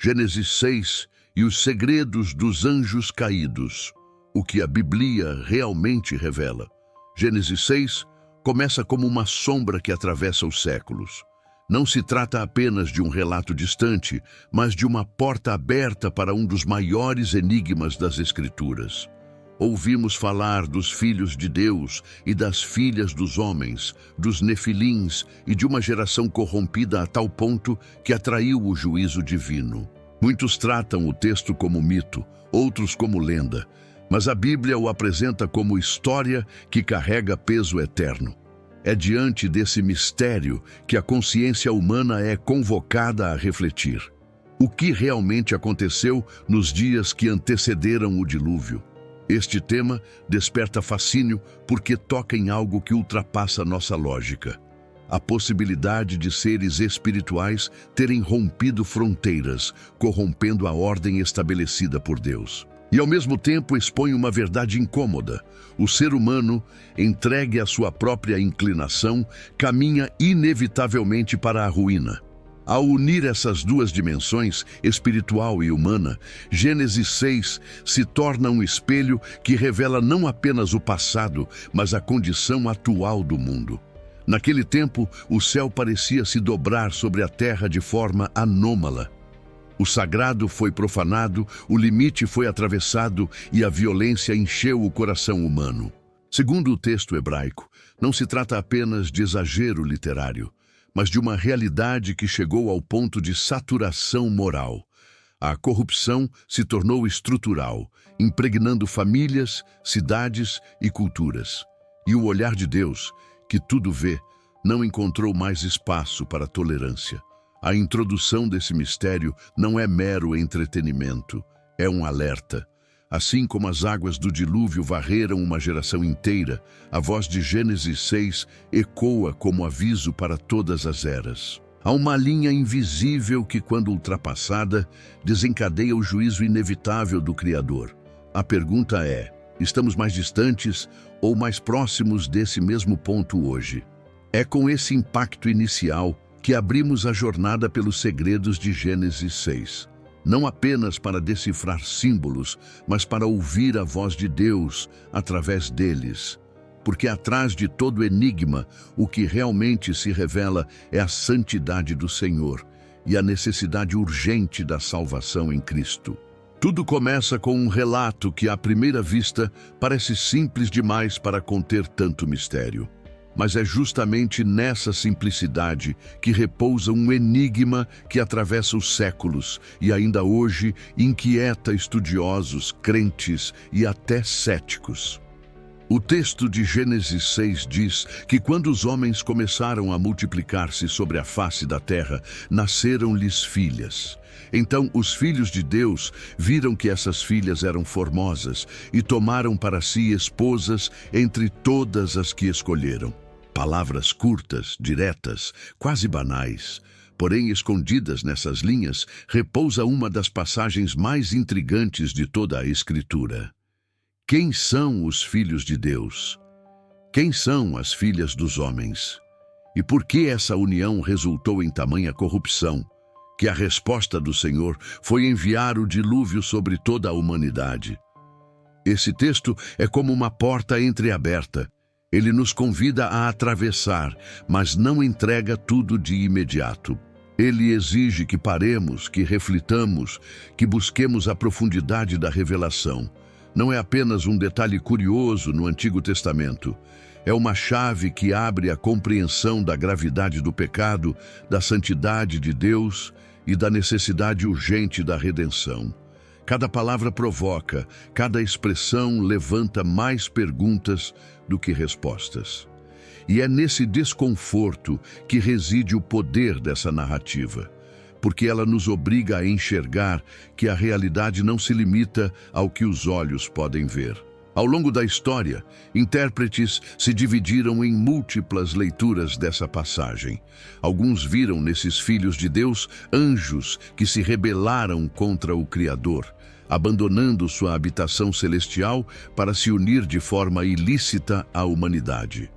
Gênesis 6 e os segredos dos anjos caídos, o que a Bíblia realmente revela. Gênesis 6 começa como uma sombra que atravessa os séculos. Não se trata apenas de um relato distante, mas de uma porta aberta para um dos maiores enigmas das Escrituras. Ouvimos falar dos filhos de Deus e das filhas dos homens, dos nefilins e de uma geração corrompida a tal ponto que atraiu o juízo divino. Muitos tratam o texto como mito, outros como lenda, mas a Bíblia o apresenta como história que carrega peso eterno. É diante desse mistério que a consciência humana é convocada a refletir. O que realmente aconteceu nos dias que antecederam o dilúvio? Este tema desperta fascínio porque toca em algo que ultrapassa nossa lógica. A possibilidade de seres espirituais terem rompido fronteiras, corrompendo a ordem estabelecida por Deus. E ao mesmo tempo expõe uma verdade incômoda. O ser humano, entregue à sua própria inclinação, caminha inevitavelmente para a ruína. Ao unir essas duas dimensões, espiritual e humana, Gênesis 6 se torna um espelho que revela não apenas o passado, mas a condição atual do mundo. Naquele tempo, o céu parecia se dobrar sobre a terra de forma anômala. O sagrado foi profanado, o limite foi atravessado e a violência encheu o coração humano. Segundo o texto hebraico, não se trata apenas de exagero literário, mas de uma realidade que chegou ao ponto de saturação moral. A corrupção se tornou estrutural, impregnando famílias, cidades e culturas. E o olhar de Deus, que tudo vê, não encontrou mais espaço para tolerância. A introdução desse mistério não é mero entretenimento, é um alerta. Assim como as águas do dilúvio varreram uma geração inteira, a voz de Gênesis 6 ecoa como aviso para todas as eras. Há uma linha invisível que, quando ultrapassada, desencadeia o juízo inevitável do Criador. A pergunta é: estamos mais distantes ou mais próximos desse mesmo ponto hoje? É com esse impacto inicial que abrimos a jornada pelos segredos de Gênesis 6. Não apenas para decifrar símbolos, mas para ouvir a voz de Deus através deles. Porque atrás de todo enigma, o que realmente se revela é a santidade do Senhor e a necessidade urgente da salvação em Cristo. Tudo começa com um relato que, à primeira vista, parece simples demais para conter tanto mistério. Mas é justamente nessa simplicidade que repousa um enigma que atravessa os séculos e ainda hoje inquieta estudiosos, crentes e até céticos. O texto de Gênesis 6 diz que quando os homens começaram a multiplicar-se sobre a face da terra, nasceram-lhes filhas. Então os filhos de Deus viram que essas filhas eram formosas e tomaram para si esposas entre todas as que escolheram. Palavras curtas, diretas, quase banais. Porém, escondidas nessas linhas, repousa uma das passagens mais intrigantes de toda a Escritura. Quem são os filhos de Deus? Quem são as filhas dos homens? E por que essa união resultou em tamanha corrupção? Que a resposta do Senhor foi enviar o dilúvio sobre toda a humanidade. Esse texto é como uma porta entreaberta. Ele nos convida a atravessar, mas não entrega tudo de imediato. Ele exige que paremos, que reflitamos, que busquemos a profundidade da revelação. Não é apenas um detalhe curioso no Antigo Testamento. É uma chave que abre a compreensão da gravidade do pecado, da santidade de Deus e da necessidade urgente da redenção. Cada palavra provoca, cada expressão levanta mais perguntas do que respostas. E é nesse desconforto que reside o poder dessa narrativa, porque ela nos obriga a enxergar que a realidade não se limita ao que os olhos podem ver. Ao longo da história, intérpretes se dividiram em múltiplas leituras dessa passagem. Alguns viram nesses filhos de Deus anjos que se rebelaram contra o Criador, abandonando sua habitação celestial para se unir de forma ilícita à humanidade.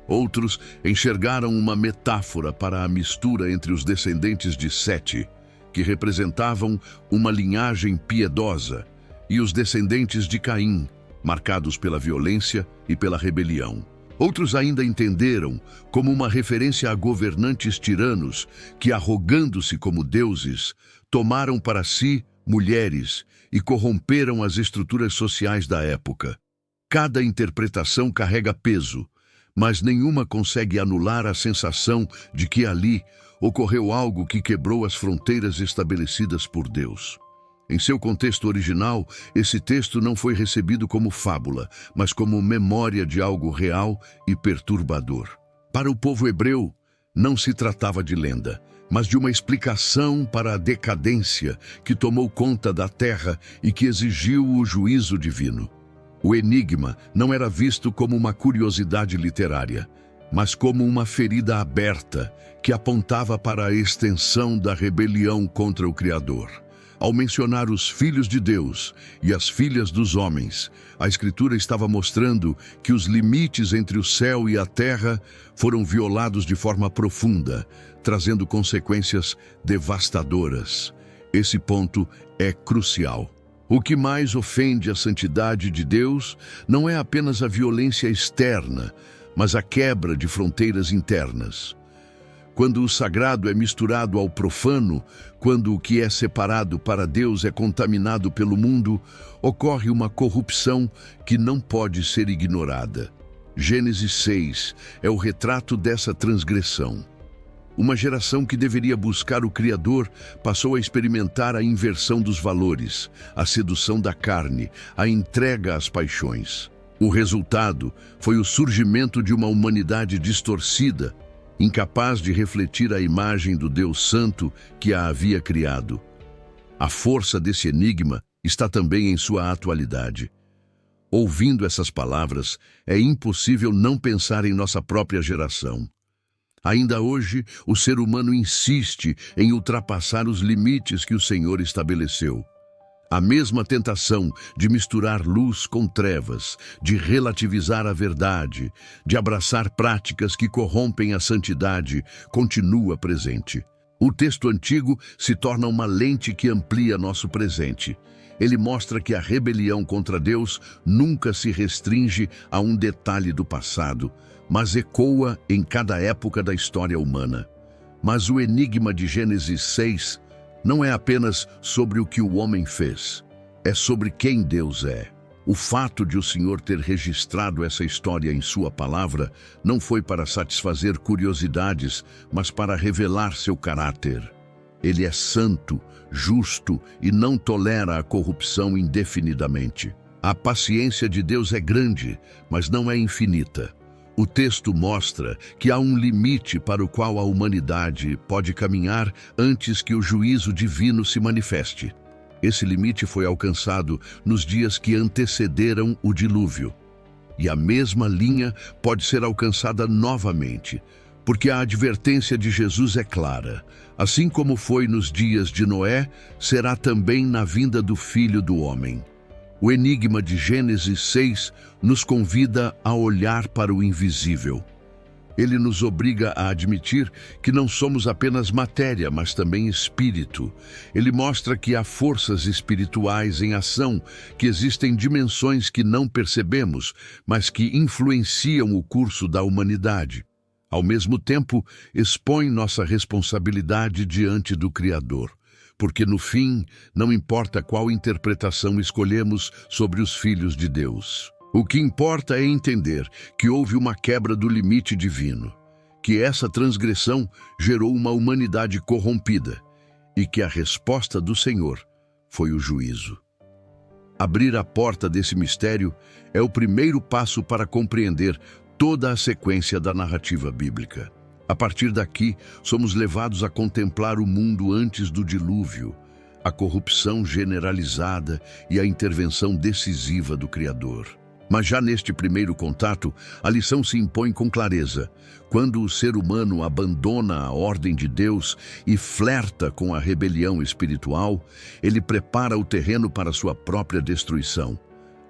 Outros enxergaram uma metáfora para a mistura entre os descendentes de Sete, que representavam uma linhagem piedosa, e os descendentes de Caim, marcados pela violência e pela rebelião. Outros ainda entenderam como uma referência a governantes tiranos que, arrogando-se como deuses, tomaram para si mulheres e corromperam as estruturas sociais da época. Cada interpretação carrega peso, mas nenhuma consegue anular a sensação de que ali ocorreu algo que quebrou as fronteiras estabelecidas por Deus. Em seu contexto original, esse texto não foi recebido como fábula, mas como memória de algo real e perturbador. Para o povo hebreu, não se tratava de lenda, mas de uma explicação para a decadência que tomou conta da terra e que exigiu o juízo divino. O enigma não era visto como uma curiosidade literária, mas como uma ferida aberta que apontava para a extensão da rebelião contra o Criador. Ao mencionar os filhos de Deus e as filhas dos homens, a Escritura estava mostrando que os limites entre o céu e a terra foram violados de forma profunda, trazendo consequências devastadoras. Esse ponto é crucial. O que mais ofende a santidade de Deus não é apenas a violência externa, mas a quebra de fronteiras internas. Quando o sagrado é misturado ao profano, quando o que é separado para Deus é contaminado pelo mundo, ocorre uma corrupção que não pode ser ignorada. Gênesis 6 é o retrato dessa transgressão. Uma geração que deveria buscar o Criador passou a experimentar a inversão dos valores, a sedução da carne, a entrega às paixões. O resultado foi o surgimento de uma humanidade distorcida, incapaz de refletir a imagem do Deus Santo que a havia criado. A força desse enigma está também em sua atualidade. Ouvindo essas palavras, é impossível não pensar em nossa própria geração. Ainda hoje, o ser humano insiste em ultrapassar os limites que o Senhor estabeleceu. A mesma tentação de misturar luz com trevas, de relativizar a verdade, de abraçar práticas que corrompem a santidade, continua presente. O texto antigo se torna uma lente que amplia nosso presente. Ele mostra que a rebelião contra Deus nunca se restringe a um detalhe do passado, mas ecoa em cada época da história humana. Mas o enigma de Gênesis 6 não é apenas sobre o que o homem fez, é sobre quem Deus é. O fato de o Senhor ter registrado essa história em sua palavra não foi para satisfazer curiosidades, mas para revelar seu caráter. Ele é santo, justo e não tolera a corrupção indefinidamente. A paciência de Deus é grande, mas não é infinita. O texto mostra que há um limite para o qual a humanidade pode caminhar antes que o juízo divino se manifeste. Esse limite foi alcançado nos dias que antecederam o dilúvio. E a mesma linha pode ser alcançada novamente, porque a advertência de Jesus é clara. Assim como foi nos dias de Noé, será também na vinda do Filho do Homem. O enigma de Gênesis 6 nos convida a olhar para o invisível. Ele nos obriga a admitir que não somos apenas matéria, mas também espírito. Ele mostra que há forças espirituais em ação, que existem dimensões que não percebemos, mas que influenciam o curso da humanidade. Ao mesmo tempo, expõe nossa responsabilidade diante do Criador. Porque no fim, não importa qual interpretação escolhemos sobre os filhos de Deus. O que importa é entender que houve uma quebra do limite divino, que essa transgressão gerou uma humanidade corrompida e que a resposta do Senhor foi o juízo. Abrir a porta desse mistério é o primeiro passo para compreender toda a sequência da narrativa bíblica. A partir daqui, somos levados a contemplar o mundo antes do dilúvio, a corrupção generalizada e a intervenção decisiva do Criador. Mas já neste primeiro contato, a lição se impõe com clareza. Quando o ser humano abandona a ordem de Deus e flerta com a rebelião espiritual, ele prepara o terreno para sua própria destruição.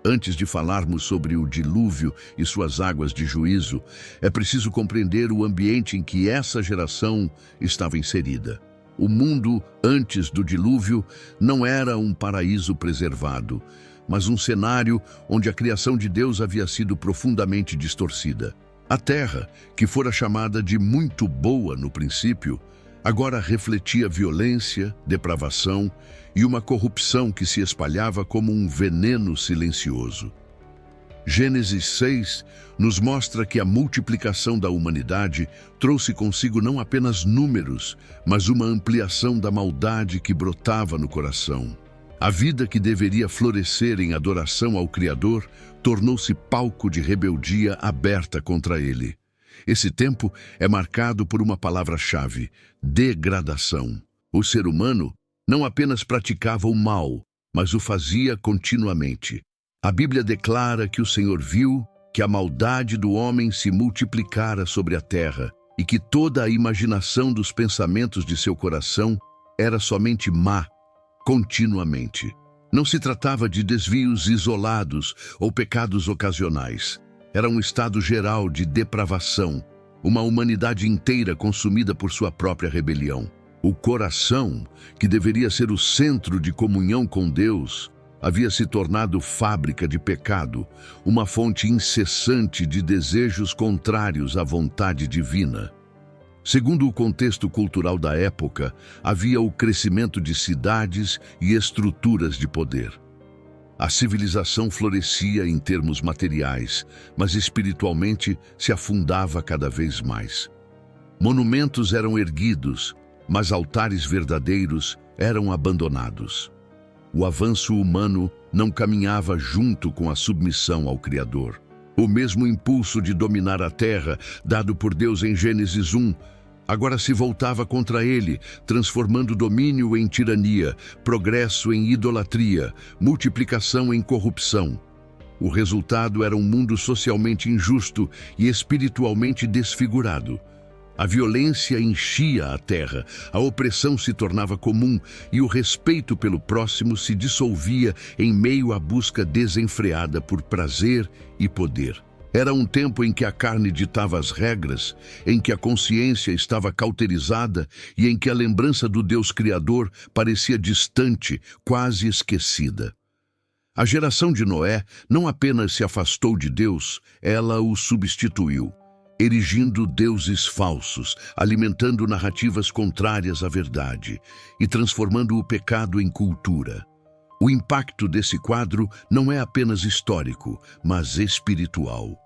Antes de falarmos sobre o dilúvio e suas águas de juízo, é preciso compreender o ambiente em que essa geração estava inserida. O mundo antes do dilúvio não era um paraíso preservado, mas um cenário onde a criação de Deus havia sido profundamente distorcida. A terra, que fora chamada de muito boa no princípio, agora refletia violência, depravação e uma corrupção que se espalhava como um veneno silencioso. Gênesis 6 nos mostra que a multiplicação da humanidade trouxe consigo não apenas números, mas uma ampliação da maldade que brotava no coração. A vida que deveria florescer em adoração ao Criador tornou-se palco de rebeldia aberta contra ele. Esse tempo é marcado por uma palavra-chave: degradação. O ser humano não apenas praticava o mal, mas o fazia continuamente. A Bíblia declara que o Senhor viu que a maldade do homem se multiplicara sobre a terra e que toda a imaginação dos pensamentos de seu coração era somente má, continuamente. Não se tratava de desvios isolados ou pecados ocasionais. Era um estado geral de depravação, uma humanidade inteira consumida por sua própria rebelião. O coração, que deveria ser o centro de comunhão com Deus, havia se tornado fábrica de pecado, uma fonte incessante de desejos contrários à vontade divina. Segundo o contexto cultural da época, havia o crescimento de cidades e estruturas de poder. A civilização florescia em termos materiais, mas espiritualmente se afundava cada vez mais. Monumentos eram erguidos, mas altares verdadeiros eram abandonados. O avanço humano não caminhava junto com a submissão ao Criador. O mesmo impulso de dominar a terra, dado por Deus em Gênesis 1, agora se voltava contra ele, transformando domínio em tirania, progresso em idolatria, multiplicação em corrupção. O resultado era um mundo socialmente injusto e espiritualmente desfigurado. A violência enchia a terra, a opressão se tornava comum e o respeito pelo próximo se dissolvia em meio à busca desenfreada por prazer e poder. Era um tempo em que a carne ditava as regras, em que a consciência estava cauterizada e em que a lembrança do Deus Criador parecia distante, quase esquecida. A geração de Noé não apenas se afastou de Deus, ela o substituiu, erigindo deuses falsos, alimentando narrativas contrárias à verdade e transformando o pecado em cultura. O impacto desse quadro não é apenas histórico, mas espiritual.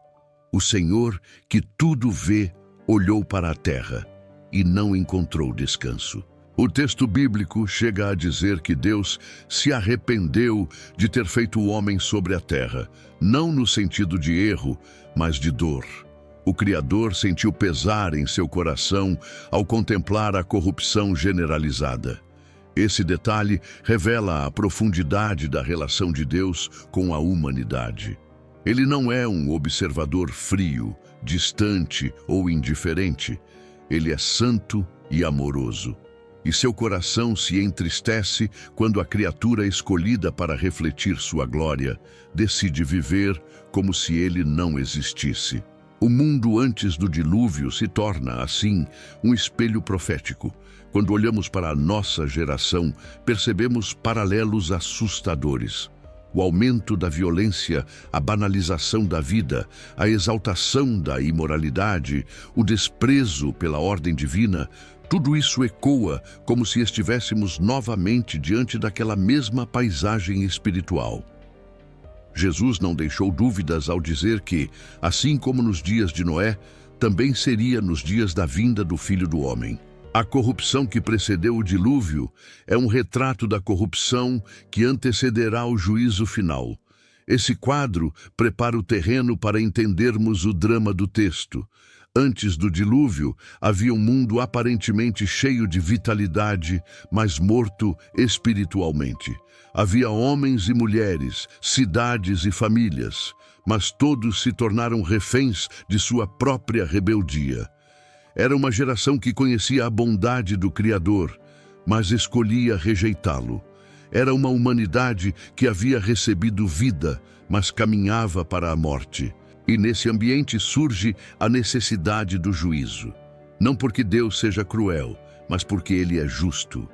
O Senhor, que tudo vê, olhou para a terra e não encontrou descanso. O texto bíblico chega a dizer que Deus se arrependeu de ter feito o homem sobre a terra, não no sentido de erro, mas de dor. O Criador sentiu pesar em seu coração ao contemplar a corrupção generalizada. Esse detalhe revela a profundidade da relação de Deus com a humanidade. Ele não é um observador frio, distante ou indiferente. Ele é santo e amoroso. E seu coração se entristece quando a criatura escolhida para refletir sua glória decide viver como se ele não existisse. O mundo antes do dilúvio se torna, assim, um espelho profético. Quando olhamos para a nossa geração, percebemos paralelos assustadores. O aumento da violência, a banalização da vida, a exaltação da imoralidade, o desprezo pela ordem divina, tudo isso ecoa como se estivéssemos novamente diante daquela mesma paisagem espiritual. Jesus não deixou dúvidas ao dizer que, assim como nos dias de Noé, também seria nos dias da vinda do Filho do Homem. A corrupção que precedeu o dilúvio é um retrato da corrupção que antecederá o juízo final. Esse quadro prepara o terreno para entendermos o drama do texto. Antes do dilúvio, havia um mundo aparentemente cheio de vitalidade, mas morto espiritualmente. Havia homens e mulheres, cidades e famílias, mas todos se tornaram reféns de sua própria rebeldia. Era uma geração que conhecia a bondade do Criador, mas escolhia rejeitá-lo. Era uma humanidade que havia recebido vida, mas caminhava para a morte. E nesse ambiente surge a necessidade do juízo. Não porque Deus seja cruel, mas porque ele é justo.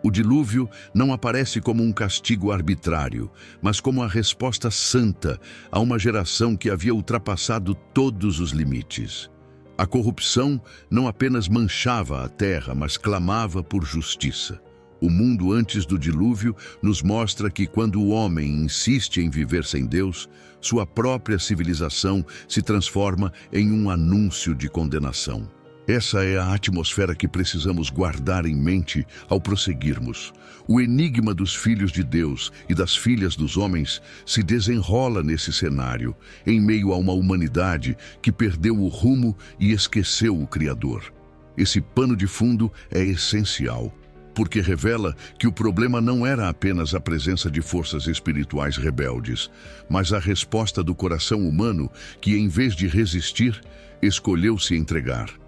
O dilúvio não aparece como um castigo arbitrário, mas como a resposta santa a uma geração que havia ultrapassado todos os limites. A corrupção não apenas manchava a terra, mas clamava por justiça. O mundo antes do dilúvio nos mostra que quando o homem insiste em viver sem Deus, sua própria civilização se transforma em um anúncio de condenação. Essa é a atmosfera que precisamos guardar em mente ao prosseguirmos. O enigma dos filhos de Deus e das filhas dos homens se desenrola nesse cenário, em meio a uma humanidade que perdeu o rumo e esqueceu o Criador. Esse pano de fundo é essencial, porque revela que o problema não era apenas a presença de forças espirituais rebeldes, mas a resposta do coração humano que, em vez de resistir, escolheu se entregar.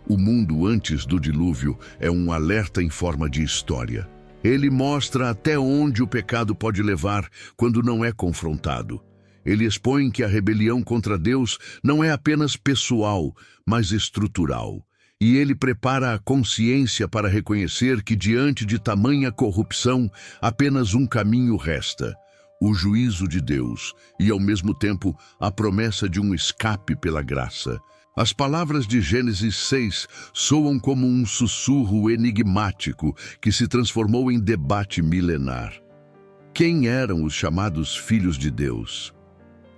O mundo antes do dilúvio é um alerta em forma de história. Ele mostra até onde o pecado pode levar quando não é confrontado. Ele expõe que a rebelião contra Deus não é apenas pessoal, mas estrutural. E ele prepara a consciência para reconhecer que, diante de tamanha corrupção, apenas um caminho resta: o juízo de Deus e, ao mesmo tempo, a promessa de um escape pela graça. As palavras de Gênesis 6 soam como um sussurro enigmático que se transformou em debate milenar. Quem eram os chamados filhos de Deus?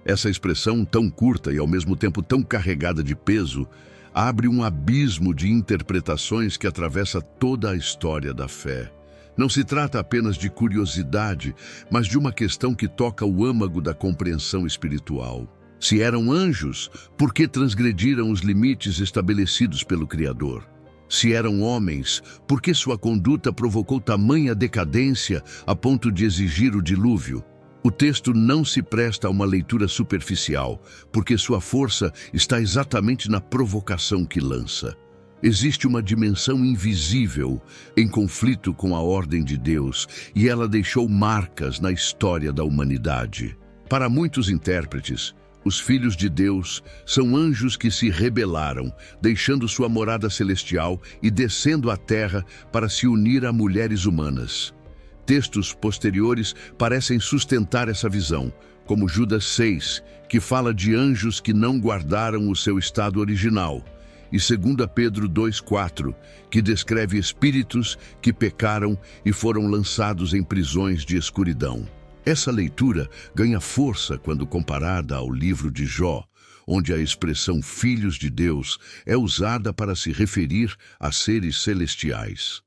Essa expressão tão curta e ao mesmo tempo tão carregada de peso abre um abismo de interpretações que atravessa toda a história da fé. Não se trata apenas de curiosidade, mas de uma questão que toca o âmago da compreensão espiritual. Se eram anjos, por que transgrediram os limites estabelecidos pelo Criador? Se eram homens, por que sua conduta provocou tamanha decadência a ponto de exigir o dilúvio? O texto não se presta a uma leitura superficial, porque sua força está exatamente na provocação que lança. Existe uma dimensão invisível em conflito com a ordem de Deus, e ela deixou marcas na história da humanidade. Para muitos intérpretes, os filhos de Deus são anjos que se rebelaram, deixando sua morada celestial e descendo à terra para se unir a mulheres humanas. Textos posteriores parecem sustentar essa visão, como Judas 6, que fala de anjos que não guardaram o seu estado original, e 2 Pedro 2,4, que descreve espíritos que pecaram e foram lançados em prisões de escuridão. Essa leitura ganha força quando comparada ao livro de Jó, onde a expressão filhos de Deus é usada para se referir a seres celestiais.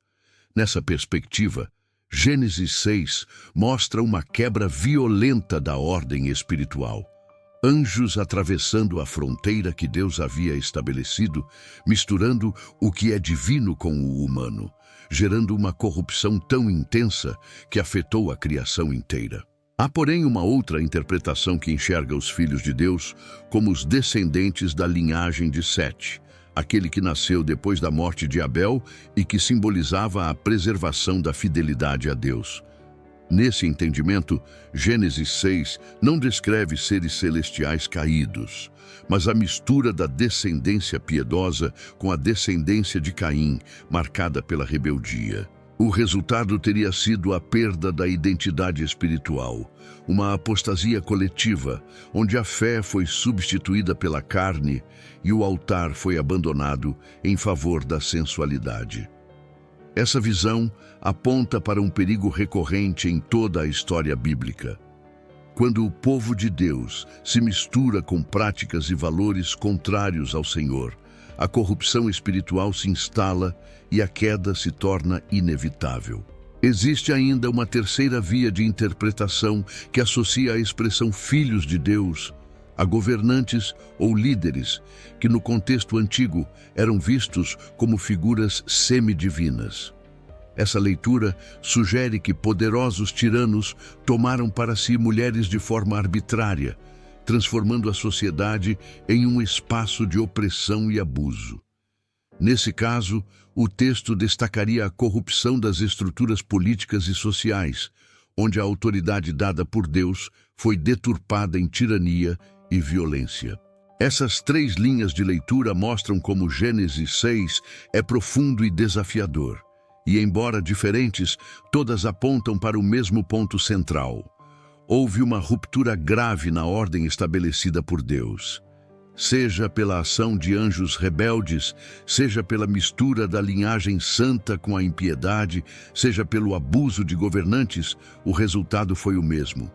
Nessa perspectiva, Gênesis 6 mostra uma quebra violenta da ordem espiritual. Anjos atravessando a fronteira que Deus havia estabelecido, misturando o que é divino com o humano, gerando uma corrupção tão intensa que afetou a criação inteira. Há, porém, uma outra interpretação que enxerga os filhos de Deus como os descendentes da linhagem de Sete, aquele que nasceu depois da morte de Abel e que simbolizava a preservação da fidelidade a Deus. Nesse entendimento, Gênesis 6 não descreve seres celestiais caídos, mas a mistura da descendência piedosa com a descendência de Caim, marcada pela rebeldia. O resultado teria sido a perda da identidade espiritual, uma apostasia coletiva, onde a fé foi substituída pela carne e o altar foi abandonado em favor da sensualidade. Essa visão aponta para um perigo recorrente em toda a história bíblica. Quando o povo de Deus se mistura com práticas e valores contrários ao Senhor, a corrupção espiritual se instala e a queda se torna inevitável. Existe ainda uma terceira via de interpretação que associa a expressão filhos de Deus a governantes ou líderes, que no contexto antigo eram vistos como figuras semidivinas. Essa leitura sugere que poderosos tiranos tomaram para si mulheres de forma arbitrária, transformando a sociedade em um espaço de opressão e abuso. Nesse caso, o texto destacaria a corrupção das estruturas políticas e sociais, onde a autoridade dada por Deus foi deturpada em tirania e violência. Essas três linhas de leitura mostram como Gênesis 6 é profundo e desafiador. E, embora diferentes, todas apontam para o mesmo ponto central. Houve uma ruptura grave na ordem estabelecida por Deus. Seja pela ação de anjos rebeldes, seja pela mistura da linhagem santa com a impiedade, seja pelo abuso de governantes, o resultado foi o mesmo.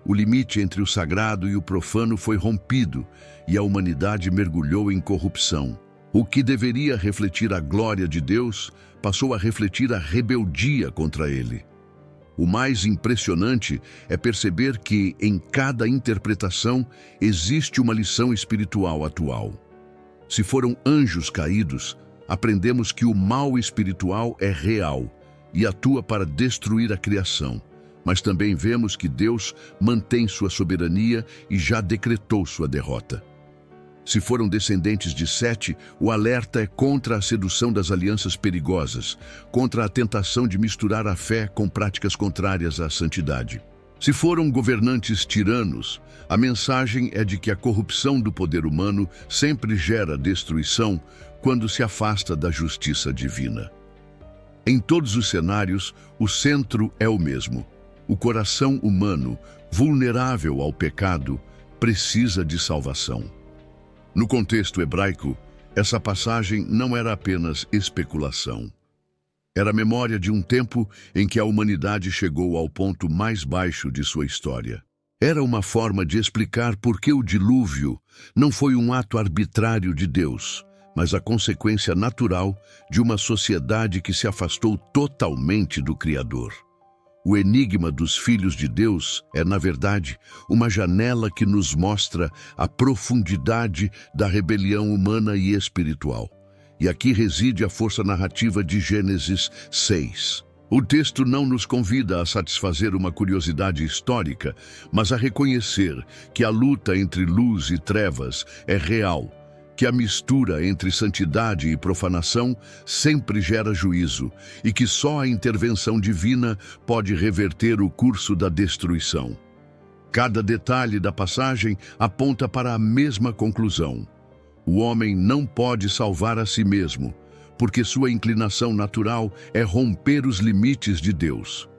O limite entre o sagrado e o profano foi rompido e a humanidade mergulhou em corrupção. O que deveria refletir a glória de Deus passou a refletir a rebeldia contra ele. O mais impressionante é perceber que, em cada interpretação, existe uma lição espiritual atual. Se foram anjos caídos, aprendemos que o mal espiritual é real e atua para destruir a criação. Mas também vemos que Deus mantém sua soberania e já decretou sua derrota. Se foram descendentes de Sete, o alerta é contra a sedução das alianças perigosas, contra a tentação de misturar a fé com práticas contrárias à santidade. Se foram governantes tiranos, a mensagem é de que a corrupção do poder humano sempre gera destruição quando se afasta da justiça divina. Em todos os cenários, o centro é o mesmo. O coração humano, vulnerável ao pecado, precisa de salvação. No contexto hebraico, essa passagem não era apenas especulação. Era a memória de um tempo em que a humanidade chegou ao ponto mais baixo de sua história. Era uma forma de explicar por que o dilúvio não foi um ato arbitrário de Deus, mas a consequência natural de uma sociedade que se afastou totalmente do Criador. O enigma dos filhos de Deus é, na verdade, uma janela que nos mostra a profundidade da rebelião humana e espiritual. E aqui reside a força narrativa de Gênesis 6. O texto não nos convida a satisfazer uma curiosidade histórica, mas a reconhecer que a luta entre luz e trevas é real, que a mistura entre santidade e profanação sempre gera juízo e que só a intervenção divina pode reverter o curso da destruição. Cada detalhe da passagem aponta para a mesma conclusão. O homem não pode salvar a si mesmo, porque sua inclinação natural é romper os limites de Deus.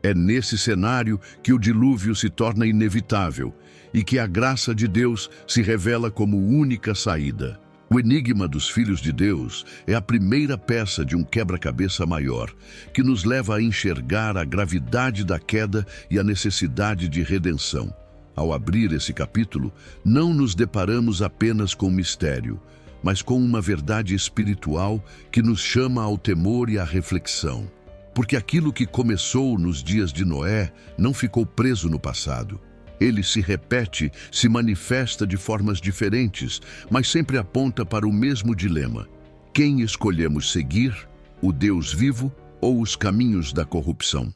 É nesse cenário que o dilúvio se torna inevitável e que a graça de Deus se revela como única saída. O enigma dos filhos de Deus é a primeira peça de um quebra-cabeça maior, que nos leva a enxergar a gravidade da queda e a necessidade de redenção. Ao abrir esse capítulo, não nos deparamos apenas com mistério, mas com uma verdade espiritual que nos chama ao temor e à reflexão. Porque aquilo que começou nos dias de Noé não ficou preso no passado. Ele se repete, se manifesta de formas diferentes, mas sempre aponta para o mesmo dilema. Quem escolhemos seguir, o Deus vivo ou os caminhos da corrupção?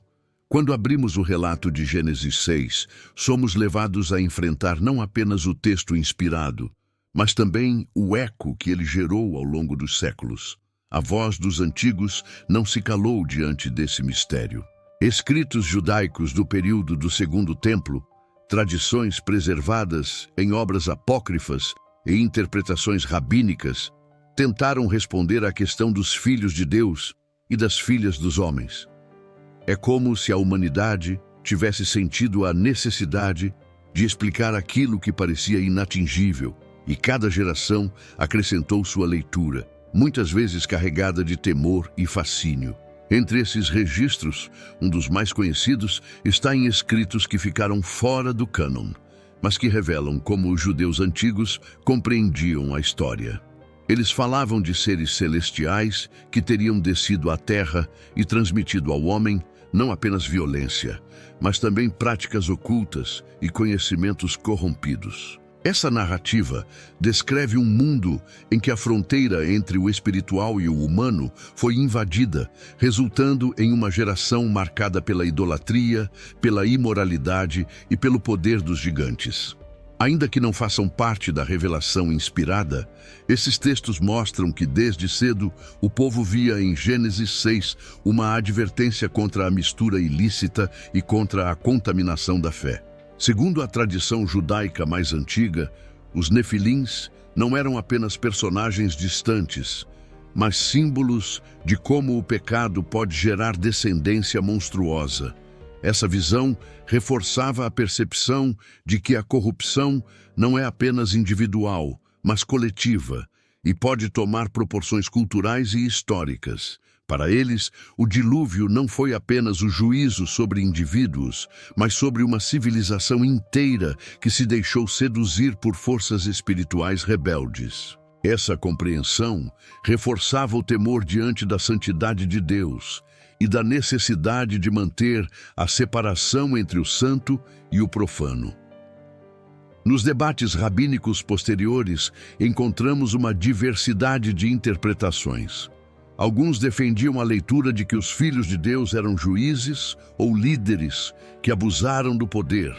Quando abrimos o relato de Gênesis 6, somos levados a enfrentar não apenas o texto inspirado, mas também o eco que ele gerou ao longo dos séculos. A voz dos antigos não se calou diante desse mistério. Escritos judaicos do período do Segundo Templo, tradições preservadas em obras apócrifas e interpretações rabínicas tentaram responder à questão dos filhos de Deus e das filhas dos homens. É como se a humanidade tivesse sentido a necessidade de explicar aquilo que parecia inatingível, e cada geração acrescentou sua leitura, muitas vezes carregada de temor e fascínio. Entre esses registros, um dos mais conhecidos está em escritos que ficaram fora do cânon, mas que revelam como os judeus antigos compreendiam a história. Eles falavam de seres celestiais que teriam descido à terra e transmitido ao homem não apenas violência, mas também práticas ocultas e conhecimentos corrompidos. Essa narrativa descreve um mundo em que a fronteira entre o espiritual e o humano foi invadida, resultando em uma geração marcada pela idolatria, pela imoralidade e pelo poder dos gigantes. Ainda que não façam parte da revelação inspirada, esses textos mostram que desde cedo o povo via em Gênesis 6 uma advertência contra a mistura ilícita e contra a contaminação da fé. Segundo a tradição judaica mais antiga, Os nefilins não eram apenas personagens distantes, mas símbolos de como o pecado pode gerar descendência monstruosa. Essa visão reforçava a percepção de que a corrupção não é apenas individual, mas coletiva, e pode tomar proporções culturais e históricas. Para eles, o dilúvio não foi apenas o juízo sobre indivíduos, mas sobre uma civilização inteira que se deixou seduzir por forças espirituais rebeldes. Essa compreensão reforçava o temor diante da santidade de Deus e da necessidade de manter a separação entre o santo e o profano. Nos debates rabínicos posteriores, encontramos uma diversidade de interpretações. Alguns defendiam a leitura de que os filhos de Deus eram juízes ou líderes que abusaram do poder,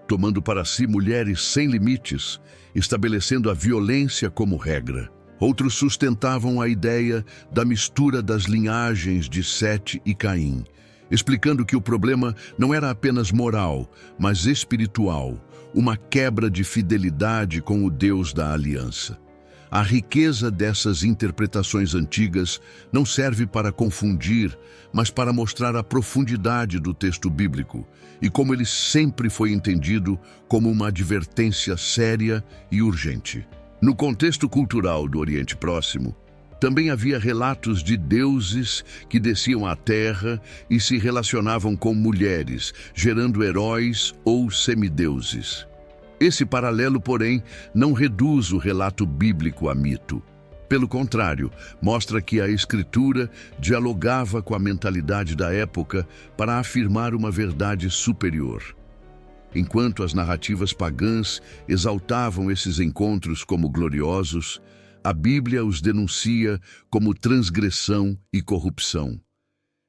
tomando para si mulheres sem limites, estabelecendo a violência como regra. Outros sustentavam a ideia da mistura das linhagens de Sete e Caim, explicando que o problema não era apenas moral, mas espiritual, uma quebra de fidelidade com o Deus da aliança. A riqueza dessas interpretações antigas não serve para confundir, mas para mostrar a profundidade do texto bíblico e como ele sempre foi entendido como uma advertência séria e urgente. No contexto cultural do Oriente Próximo, também havia relatos de deuses que desciam à terra e se relacionavam com mulheres, gerando heróis ou semideuses. Esse paralelo, porém, não reduz o relato bíblico a mito. Pelo contrário, mostra que a Escritura dialogava com a mentalidade da época para afirmar uma verdade superior. Enquanto as narrativas pagãs exaltavam esses encontros como gloriosos, a Bíblia os denuncia como transgressão e corrupção.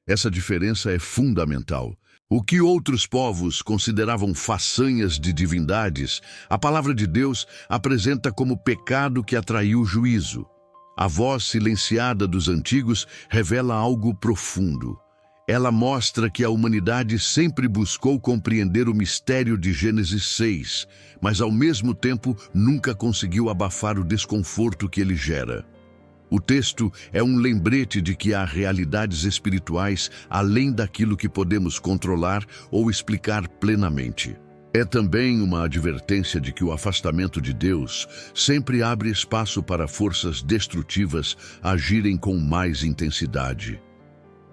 Essa diferença é fundamental. O que outros povos consideravam façanhas de divindades, a palavra de Deus apresenta como pecado que atraiu juízo. A voz silenciada dos antigos revela algo profundo. Ela mostra que a humanidade sempre buscou compreender o mistério de Gênesis 6, mas ao mesmo tempo nunca conseguiu abafar o desconforto que ele gera. O texto é um lembrete de que há realidades espirituais além daquilo que podemos controlar ou explicar plenamente. É também uma advertência de que o afastamento de Deus sempre abre espaço para forças destrutivas agirem com mais intensidade.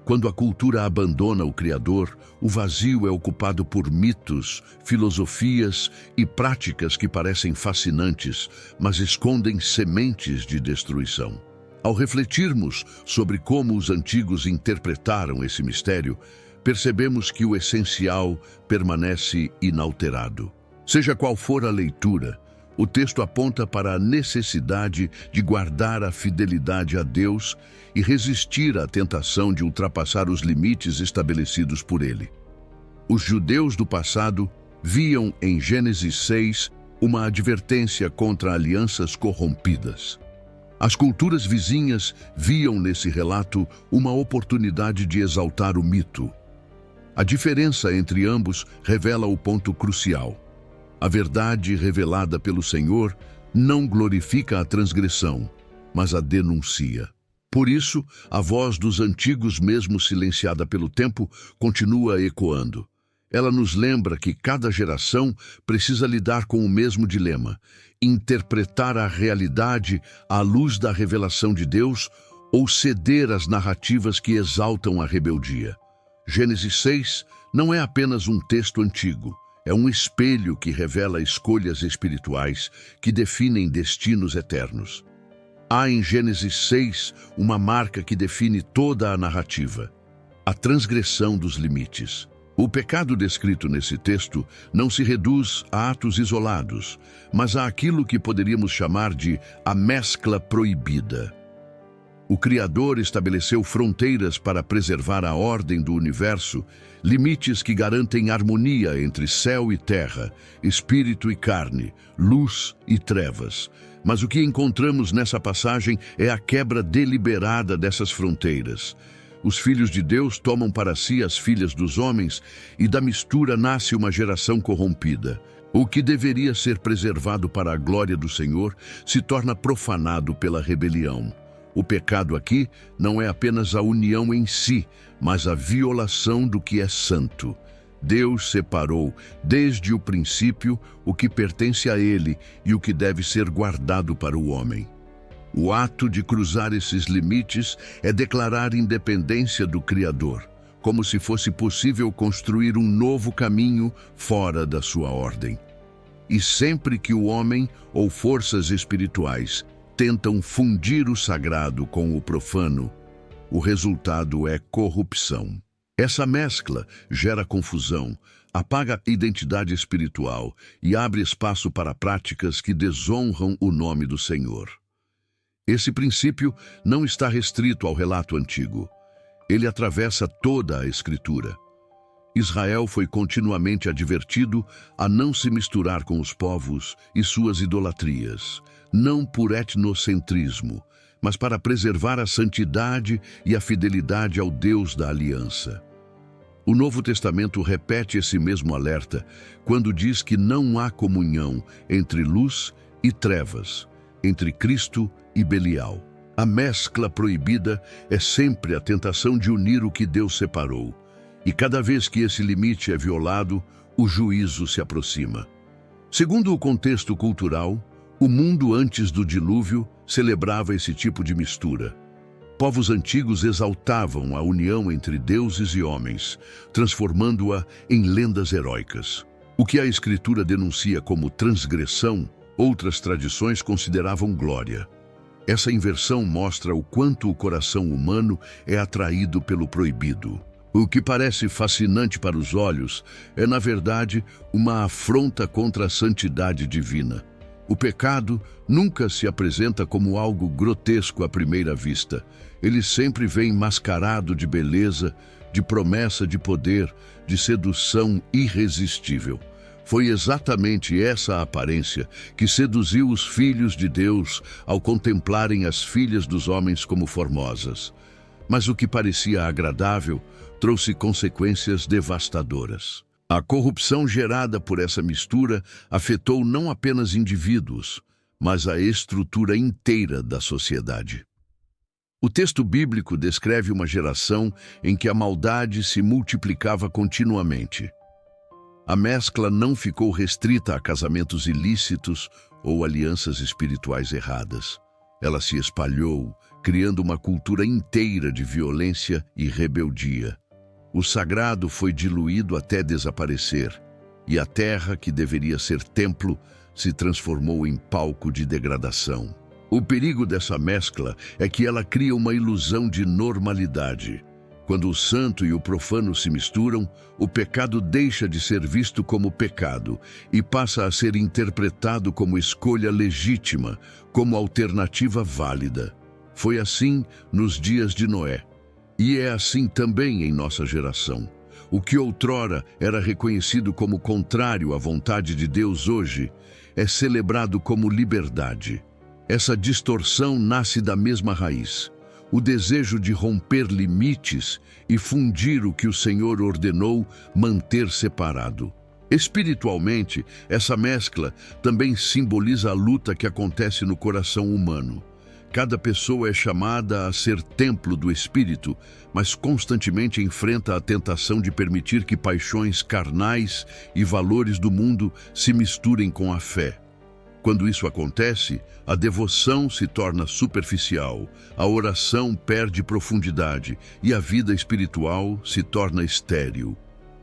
Quando a cultura abandona o Criador, o vazio é ocupado por mitos, filosofias e práticas que parecem fascinantes, mas escondem sementes de destruição. Ao refletirmos sobre como os antigos interpretaram esse mistério, percebemos que o essencial permanece inalterado. Seja qual for a leitura, o texto aponta para a necessidade de guardar a fidelidade a Deus e resistir à tentação de ultrapassar os limites estabelecidos por Ele. Os judeus do passado viam em Gênesis 6 uma advertência contra alianças corrompidas. As culturas vizinhas viam nesse relato uma oportunidade de exaltar o mito. A diferença entre ambos revela o ponto crucial. A verdade revelada pelo Senhor não glorifica a transgressão, mas a denuncia. Por isso, a voz dos antigos, mesmo silenciada pelo tempo, continua ecoando. Ela nos lembra que cada geração precisa lidar com o mesmo dilema: interpretar a realidade à luz da revelação de Deus ou ceder às narrativas que exaltam a rebeldia. Gênesis 6 não é apenas um texto antigo, é um espelho que revela escolhas espirituais que definem destinos eternos. Há em Gênesis 6 uma marca que define toda a narrativa: a transgressão dos limites. O pecado descrito nesse texto não se reduz a atos isolados, mas a aquilo que poderíamos chamar de a mescla proibida. O Criador estabeleceu fronteiras para preservar a ordem do universo, limites que garantem harmonia entre céu e terra, espírito e carne, luz e trevas. Mas o que encontramos nessa passagem é a quebra deliberada dessas fronteiras. Os filhos de Deus tomam para si as filhas dos homens e da mistura nasce uma geração corrompida. O que deveria ser preservado para a glória do Senhor se torna profanado pela rebelião. O pecado aqui não é apenas a união em si, mas a violação do que é santo. Deus separou, desde o princípio, o que pertence a Ele e o que deve ser guardado para o homem. O ato de cruzar esses limites é declarar independência do Criador, como se fosse possível construir um novo caminho fora da sua ordem. E sempre que o homem ou forças espirituais tentam fundir o sagrado com o profano, o resultado é corrupção. Essa mescla gera confusão, apaga a identidade espiritual e abre espaço para práticas que desonram o nome do Senhor. Esse princípio não está restrito ao relato antigo. Ele atravessa toda a Escritura. Israel foi continuamente advertido a não se misturar com os povos e suas idolatrias, não por etnocentrismo, mas para preservar a santidade e a fidelidade ao Deus da aliança. O Novo Testamento repete esse mesmo alerta quando diz que não há comunhão entre luz e trevas, entre Cristo e Belial. A mescla proibida é sempre a tentação de unir o que Deus separou. E cada vez que esse limite é violado, o juízo se aproxima. Segundo o contexto cultural, o mundo antes do dilúvio celebrava esse tipo de mistura. Povos antigos exaltavam a união entre deuses e homens, transformando-a em lendas heróicas. O que a Escritura denuncia como transgressão, outras tradições consideravam glória. Essa inversão mostra o quanto o coração humano é atraído pelo proibido. O que parece fascinante para os olhos é, na verdade, uma afronta contra a santidade divina. O pecado nunca se apresenta como algo grotesco à primeira vista. Ele sempre vem mascarado de beleza, de promessa de poder, de sedução irresistível. Foi exatamente essa aparência que seduziu os filhos de Deus ao contemplarem as filhas dos homens como formosas. Mas o que parecia agradável trouxe consequências devastadoras. A corrupção gerada por essa mistura afetou não apenas indivíduos, mas a estrutura inteira da sociedade. O texto bíblico descreve uma geração em que a maldade se multiplicava continuamente. A mescla não ficou restrita a casamentos ilícitos ou alianças espirituais erradas. Ela se espalhou, criando uma cultura inteira de violência e rebeldia. O sagrado foi diluído até desaparecer, e a terra, que deveria ser templo, se transformou em palco de degradação. O perigo dessa mescla é que ela cria uma ilusão de normalidade. Quando o santo e o profano se misturam, o pecado deixa de ser visto como pecado e passa a ser interpretado como escolha legítima, como alternativa válida. Foi assim nos dias de Noé. E é assim também em nossa geração. O que outrora era reconhecido como contrário à vontade de Deus hoje é celebrado como liberdade. Essa distorção nasce da mesma raiz. O desejo de romper limites e fundir o que o Senhor ordenou manter separado. Espiritualmente, essa mescla também simboliza a luta que acontece no coração humano. Cada pessoa é chamada a ser templo do Espírito, mas constantemente enfrenta a tentação de permitir que paixões carnais e valores do mundo se misturem com a fé. Quando isso acontece, a devoção se torna superficial, a oração perde profundidade e a vida espiritual se torna estéril.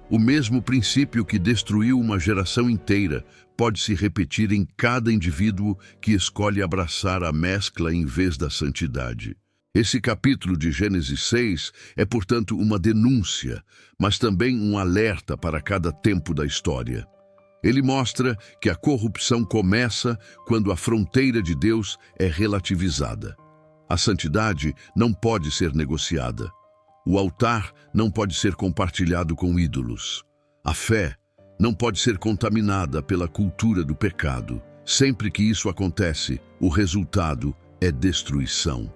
O mesmo princípio que destruiu uma geração inteira pode se repetir em cada indivíduo que escolhe abraçar a mescla em vez da santidade. Esse capítulo de Gênesis 6 é, portanto, uma denúncia, mas também um alerta para cada tempo da história. Ele mostra que a corrupção começa quando a fronteira de Deus é relativizada. A santidade não pode ser negociada. O altar não pode ser compartilhado com ídolos. A fé não pode ser contaminada pela cultura do pecado. Sempre que isso acontece, o resultado é destruição.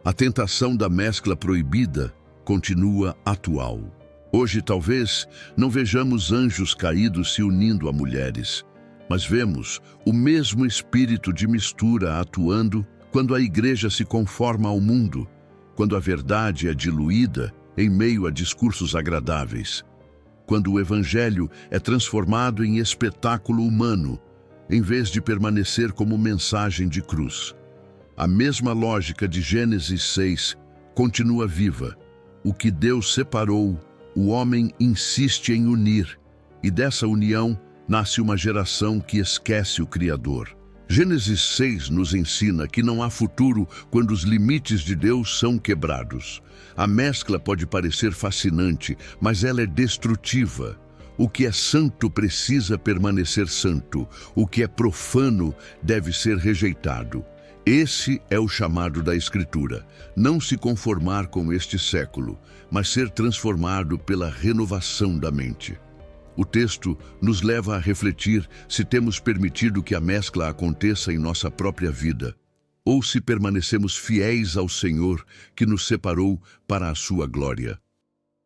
A tentação da mescla proibida continua atual. Hoje, talvez, não vejamos anjos caídos se unindo a mulheres, Mas vemos o mesmo espírito de mistura atuando quando a igreja se conforma ao mundo, quando a verdade é diluída em meio a discursos agradáveis, quando o evangelho é transformado em espetáculo humano, em vez de permanecer como mensagem de cruz. A mesma lógica de Gênesis 6 continua viva. O que Deus separou, o homem insiste em unir, e dessa união nasce uma geração que esquece o Criador. Gênesis 6 nos ensina que não há futuro quando os limites de Deus são quebrados. A mescla pode parecer fascinante, mas ela é destrutiva. O que é santo precisa permanecer santo. O que é profano deve ser rejeitado. Esse é o chamado da Escritura. Não se conformar com este século, mas ser transformado pela renovação da mente. O texto nos leva a refletir se temos permitido que a mescla aconteça em nossa própria vida, ou se permanecemos fiéis ao Senhor que nos separou para a sua glória.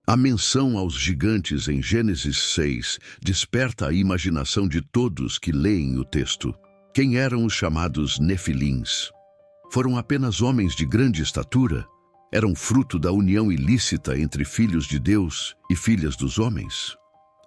A menção aos gigantes em Gênesis 6 desperta a imaginação de todos que leem o texto. Quem eram os chamados Nefilins? Foram apenas homens de grande estatura? Eram fruto da união ilícita entre filhos de Deus e filhas dos homens?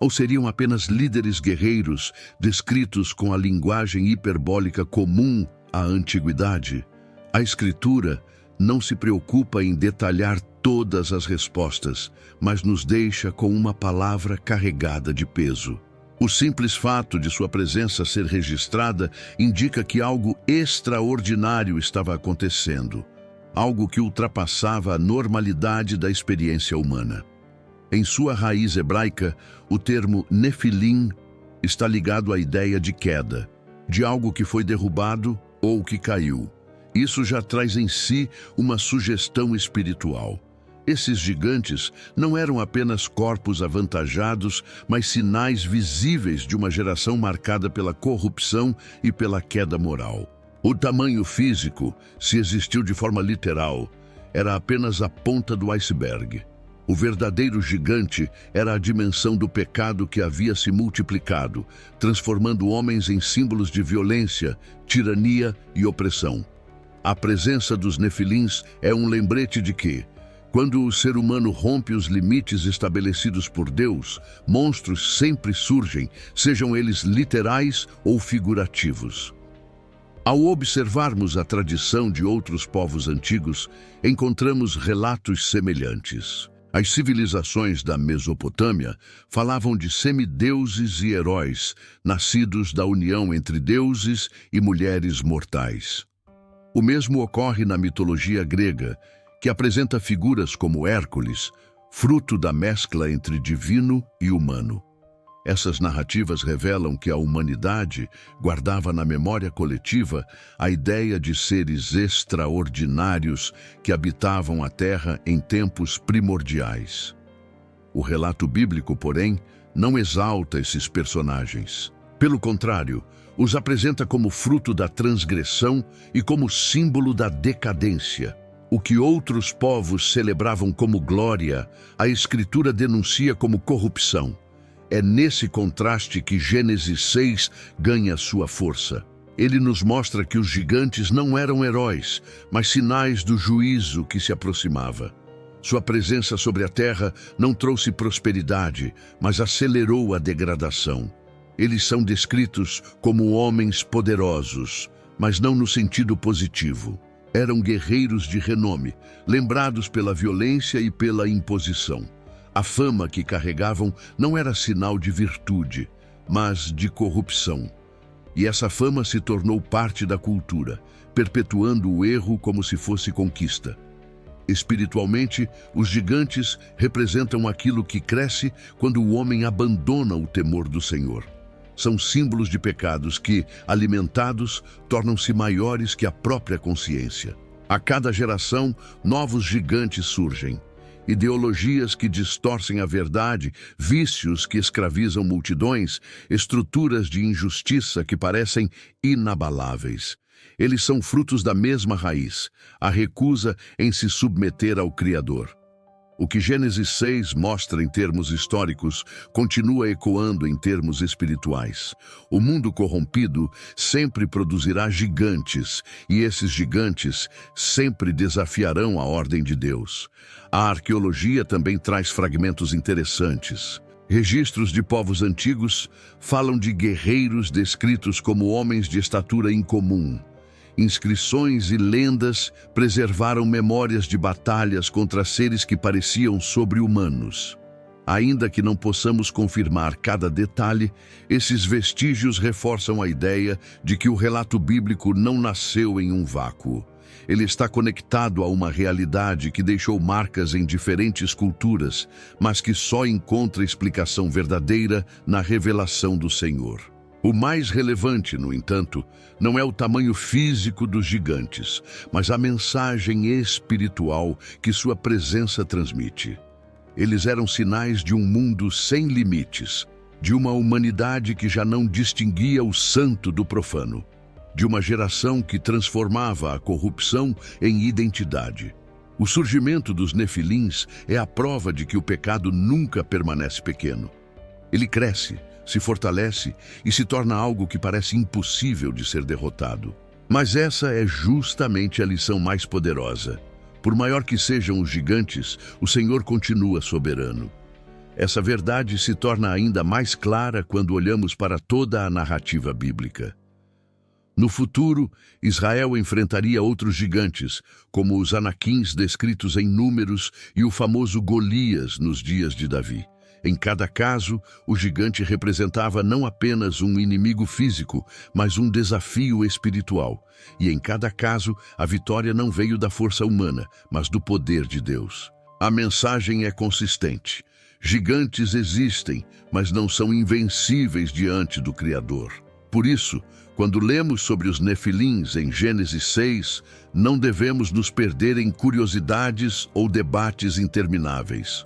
Ou seriam apenas líderes guerreiros descritos com a linguagem hiperbólica comum à antiguidade? A Escritura não se preocupa em detalhar todas as respostas, mas nos deixa com uma palavra carregada de peso. O simples fato de sua presença ser registrada indica que algo extraordinário estava acontecendo, algo que ultrapassava a normalidade da experiência humana. Em sua raiz hebraica, o termo Nefilim está ligado à ideia de queda, de algo que foi derrubado ou que caiu. Isso já traz em si uma sugestão espiritual. Esses gigantes não eram apenas corpos avantajados, mas sinais visíveis de uma geração marcada pela corrupção e pela queda moral. O tamanho físico, se existiu de forma literal, era apenas a ponta do iceberg. O verdadeiro gigante era a dimensão do pecado que havia se multiplicado, transformando homens em símbolos de violência, tirania e opressão. A presença dos Nefilins é um lembrete de que, quando o ser humano rompe os limites estabelecidos por Deus, monstros sempre surgem, sejam eles literais ou figurativos. Ao observarmos a tradição de outros povos antigos, encontramos relatos semelhantes. As civilizações da Mesopotâmia falavam de semideuses e heróis, nascidos da união entre deuses e mulheres mortais. O mesmo ocorre na mitologia grega, que apresenta figuras como Hércules, fruto da mescla entre divino e humano. Essas narrativas revelam que a humanidade guardava na memória coletiva a ideia de seres extraordinários que habitavam a Terra em tempos primordiais. O relato bíblico, porém, não exalta esses personagens. Pelo contrário, os apresenta como fruto da transgressão e como símbolo da decadência. O que outros povos celebravam como glória, a Escritura denuncia como corrupção. É nesse contraste que Gênesis 6 ganha sua força. Ele nos mostra que os gigantes não eram heróis, mas sinais do juízo que se aproximava. Sua presença sobre a terra não trouxe prosperidade, mas acelerou a degradação. Eles são descritos como homens poderosos, mas não no sentido positivo. Eram guerreiros de renome, lembrados pela violência e pela imposição. A fama que carregavam não era sinal de virtude, mas de corrupção. E essa fama se tornou parte da cultura, perpetuando o erro como se fosse conquista. Espiritualmente, os gigantes representam aquilo que cresce quando o homem abandona o temor do Senhor. São símbolos de pecados que, alimentados, tornam-se maiores que a própria consciência. A cada geração, novos gigantes surgem. Ideologias que distorcem a verdade, vícios que escravizam multidões, estruturas de injustiça que parecem inabaláveis. Eles são frutos da mesma raiz, a recusa em se submeter ao Criador. O que Gênesis 6 mostra em termos históricos continua ecoando em termos espirituais. O mundo corrompido sempre produzirá gigantes, e esses gigantes sempre desafiarão a ordem de Deus. A arqueologia também traz fragmentos interessantes. Registros de povos antigos falam de guerreiros descritos como homens de estatura incomum. Inscrições e lendas preservaram memórias de batalhas contra seres que pareciam sobre-humanos. Ainda que não possamos confirmar cada detalhe, esses vestígios reforçam a ideia de que o relato bíblico não nasceu em um vácuo. Ele está conectado a uma realidade que deixou marcas em diferentes culturas, mas que só encontra explicação verdadeira na revelação do Senhor. O mais relevante, no entanto, não é o tamanho físico dos gigantes, mas a mensagem espiritual que sua presença transmite. Eles eram sinais de um mundo sem limites, de uma humanidade que já não distinguia o santo do profano, de uma geração que transformava a corrupção em identidade. O surgimento dos nefilins é a prova de que o pecado nunca permanece pequeno. Ele cresce, se fortalece e se torna algo que parece impossível de ser derrotado. Mas essa é justamente a lição mais poderosa. Por maior que sejam os gigantes, o Senhor continua soberano. Essa verdade se torna ainda mais clara quando olhamos para toda a narrativa bíblica. No futuro, Israel enfrentaria outros gigantes, como os Anaquins descritos em Números e o famoso Golias nos dias de Davi. Em cada caso, o gigante representava não apenas um inimigo físico, mas um desafio espiritual. E em cada caso, a vitória não veio da força humana, mas do poder de Deus. A mensagem é consistente. Gigantes existem, mas não são invencíveis diante do Criador. Por isso, quando lemos sobre os nefilins em Gênesis 6, não devemos nos perder em curiosidades ou debates intermináveis.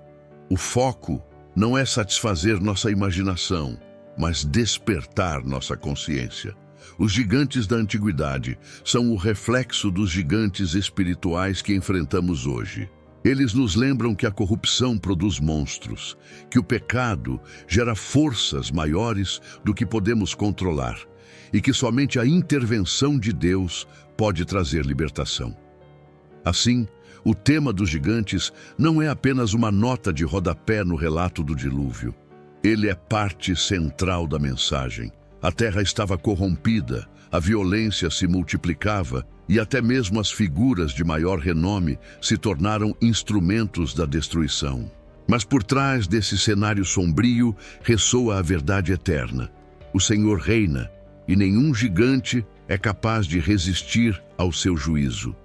O foco não é satisfazer nossa imaginação, mas despertar nossa consciência. Os gigantes da antiguidade são o reflexo dos gigantes espirituais que enfrentamos hoje. Eles nos lembram que a corrupção produz monstros, que o pecado gera forças maiores do que podemos controlar e que somente a intervenção de Deus pode trazer libertação. Assim, o tema dos gigantes não é apenas uma nota de rodapé no relato do dilúvio. Ele é parte central da mensagem. A terra estava corrompida, a violência se multiplicava e até mesmo as figuras de maior renome se tornaram instrumentos da destruição. Mas por trás desse cenário sombrio ressoa a verdade eterna. O Senhor reina e nenhum gigante é capaz de resistir ao seu juízo.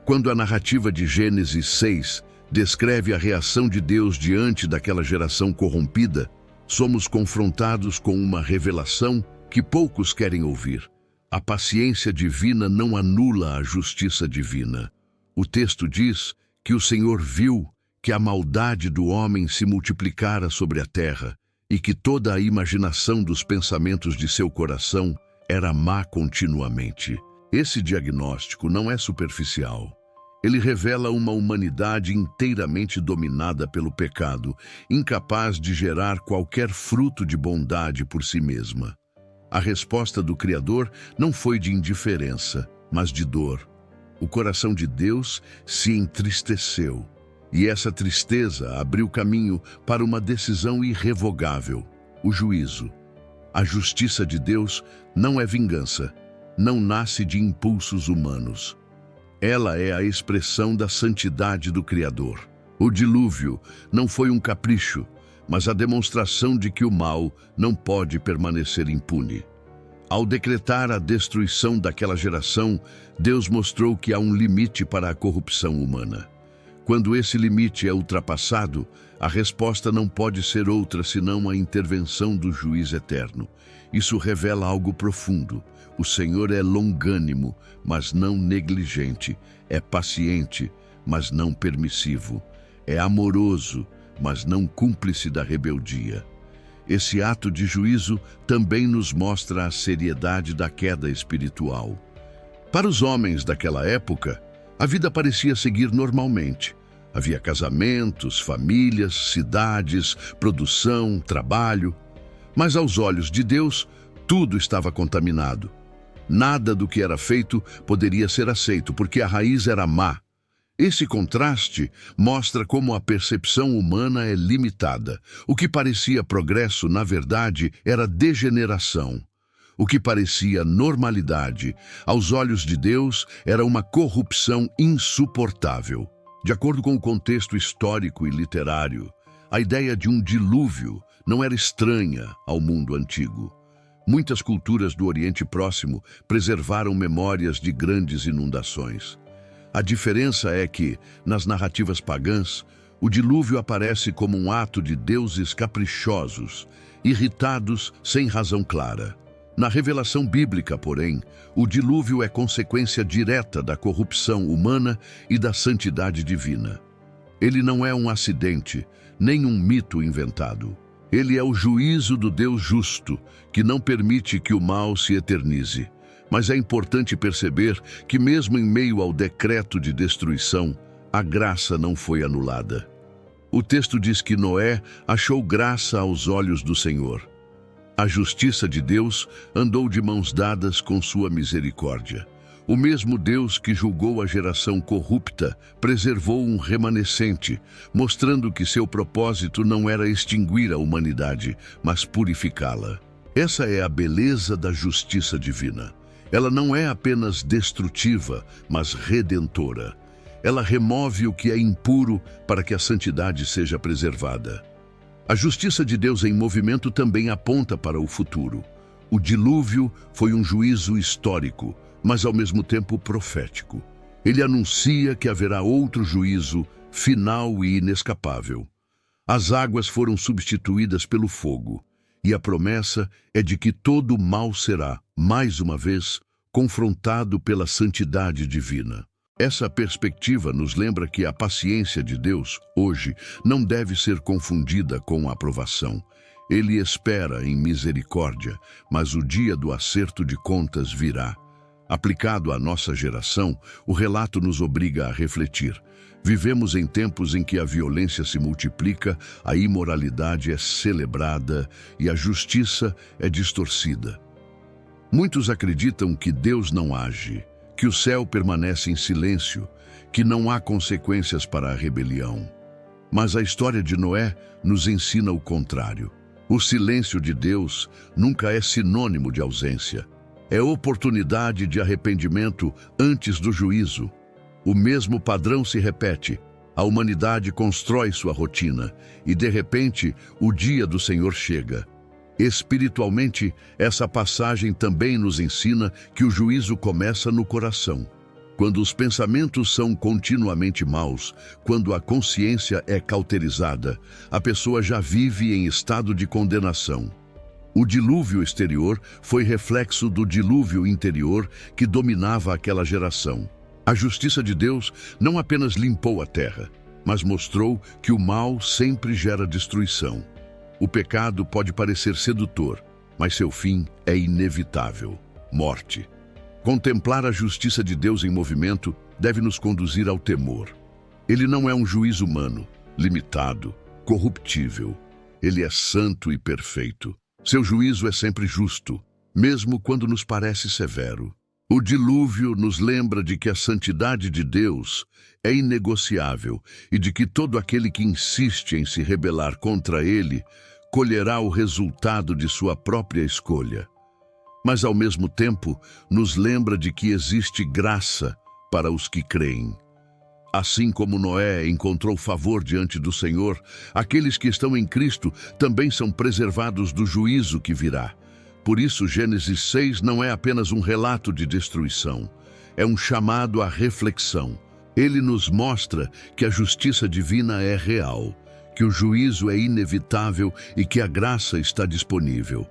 Quando a narrativa de Gênesis 6 descreve a reação de Deus diante daquela geração corrompida, somos confrontados com uma revelação que poucos querem ouvir. A paciência divina não anula a justiça divina. O texto diz que o Senhor viu que a maldade do homem se multiplicara sobre a terra e que toda a imaginação dos pensamentos de seu coração era má continuamente. Esse diagnóstico não é superficial. Ele revela uma humanidade inteiramente dominada pelo pecado, incapaz de gerar qualquer fruto de bondade por si mesma. A resposta do Criador não foi de indiferença, mas de dor. O coração de Deus se entristeceu, e essa tristeza abriu caminho para uma decisão irrevogável: o juízo. A justiça de Deus não é vingança, não nasce de impulsos humanos. Ela é a expressão da santidade do Criador. O dilúvio não foi um capricho, mas a demonstração de que o mal não pode permanecer impune. Ao decretar a destruição daquela geração, Deus mostrou que há um limite para a corrupção humana. Quando esse limite é ultrapassado, a resposta não pode ser outra senão a intervenção do juiz eterno. Isso revela algo profundo. O Senhor é longânimo, mas não negligente. É paciente, mas não permissivo. É amoroso, mas não cúmplice da rebeldia. Esse ato de juízo também nos mostra a seriedade da queda espiritual. Para os homens daquela época, a vida parecia seguir normalmente. Havia casamentos, famílias, cidades, produção, trabalho. Mas aos olhos de Deus, tudo estava contaminado. Nada do que era feito poderia ser aceito, porque a raiz era má. Esse contraste mostra como a percepção humana é limitada. O que parecia progresso, na verdade, era degeneração. O que parecia normalidade, aos olhos de Deus, era uma corrupção insuportável. De acordo com o contexto histórico e literário, a ideia de um dilúvio não era estranha ao mundo antigo. Muitas culturas do Oriente Próximo preservaram memórias de grandes inundações. A diferença é que, nas narrativas pagãs, o dilúvio aparece como um ato de deuses caprichosos, irritados sem razão clara. Na revelação bíblica, porém, o dilúvio é consequência direta da corrupção humana e da santidade divina. Ele não é um acidente, nem um mito inventado. Ele é o juízo do Deus justo, que não permite que o mal se eternize. Mas é importante perceber que mesmo em meio ao decreto de destruição, a graça não foi anulada. O texto diz que Noé achou graça aos olhos do Senhor. A justiça de Deus andou de mãos dadas com sua misericórdia. O mesmo Deus que julgou a geração corrupta preservou um remanescente, mostrando que seu propósito não era extinguir a humanidade, mas purificá-la. Essa é a beleza da justiça divina. Ela não é apenas destrutiva, mas redentora. Ela remove o que é impuro para que a santidade seja preservada. A justiça de Deus em movimento também aponta para o futuro. O dilúvio foi um juízo histórico, mas ao mesmo tempo profético. Ele anuncia que haverá outro juízo, final e inescapável. As águas foram substituídas pelo fogo, e a promessa é de que todo o mal será, mais uma vez, confrontado pela santidade divina. Essa perspectiva nos lembra que a paciência de Deus, hoje, não deve ser confundida com a aprovação. Ele espera em misericórdia, mas o dia do acerto de contas virá. Aplicado à nossa geração, o relato nos obriga a refletir. Vivemos em tempos em que a violência se multiplica, a imoralidade é celebrada e a justiça é distorcida. Muitos acreditam que Deus não age, que o céu permanece em silêncio, que não há consequências para a rebelião. Mas a história de Noé nos ensina o contrário. O silêncio de Deus nunca é sinônimo de ausência. É oportunidade de arrependimento antes do juízo. O mesmo padrão se repete. A humanidade constrói sua rotina e, de repente, o dia do Senhor chega. Espiritualmente, essa passagem também nos ensina que o juízo começa no coração. Quando os pensamentos são continuamente maus, quando a consciência é cauterizada, a pessoa já vive em estado de condenação. O dilúvio exterior foi reflexo do dilúvio interior que dominava aquela geração. A justiça de Deus não apenas limpou a terra, mas mostrou que o mal sempre gera destruição. O pecado pode parecer sedutor, mas seu fim é inevitável: morte. Contemplar a justiça de Deus em movimento deve nos conduzir ao temor. Ele não é um juízo humano, limitado, corruptível. Ele é santo e perfeito. Seu juízo é sempre justo, mesmo quando nos parece severo. O dilúvio nos lembra de que a santidade de Deus é inegociável e de que todo aquele que insiste em se rebelar contra ele colherá o resultado de sua própria escolha. Mas, ao mesmo tempo, nos lembra de que existe graça para os que creem. Assim como Noé encontrou favor diante do Senhor, aqueles que estão em Cristo também são preservados do juízo que virá. Por isso, Gênesis 6 não é apenas um relato de destruição, é um chamado à reflexão. Ele nos mostra que a justiça divina é real, que o juízo é inevitável e que a graça está disponível.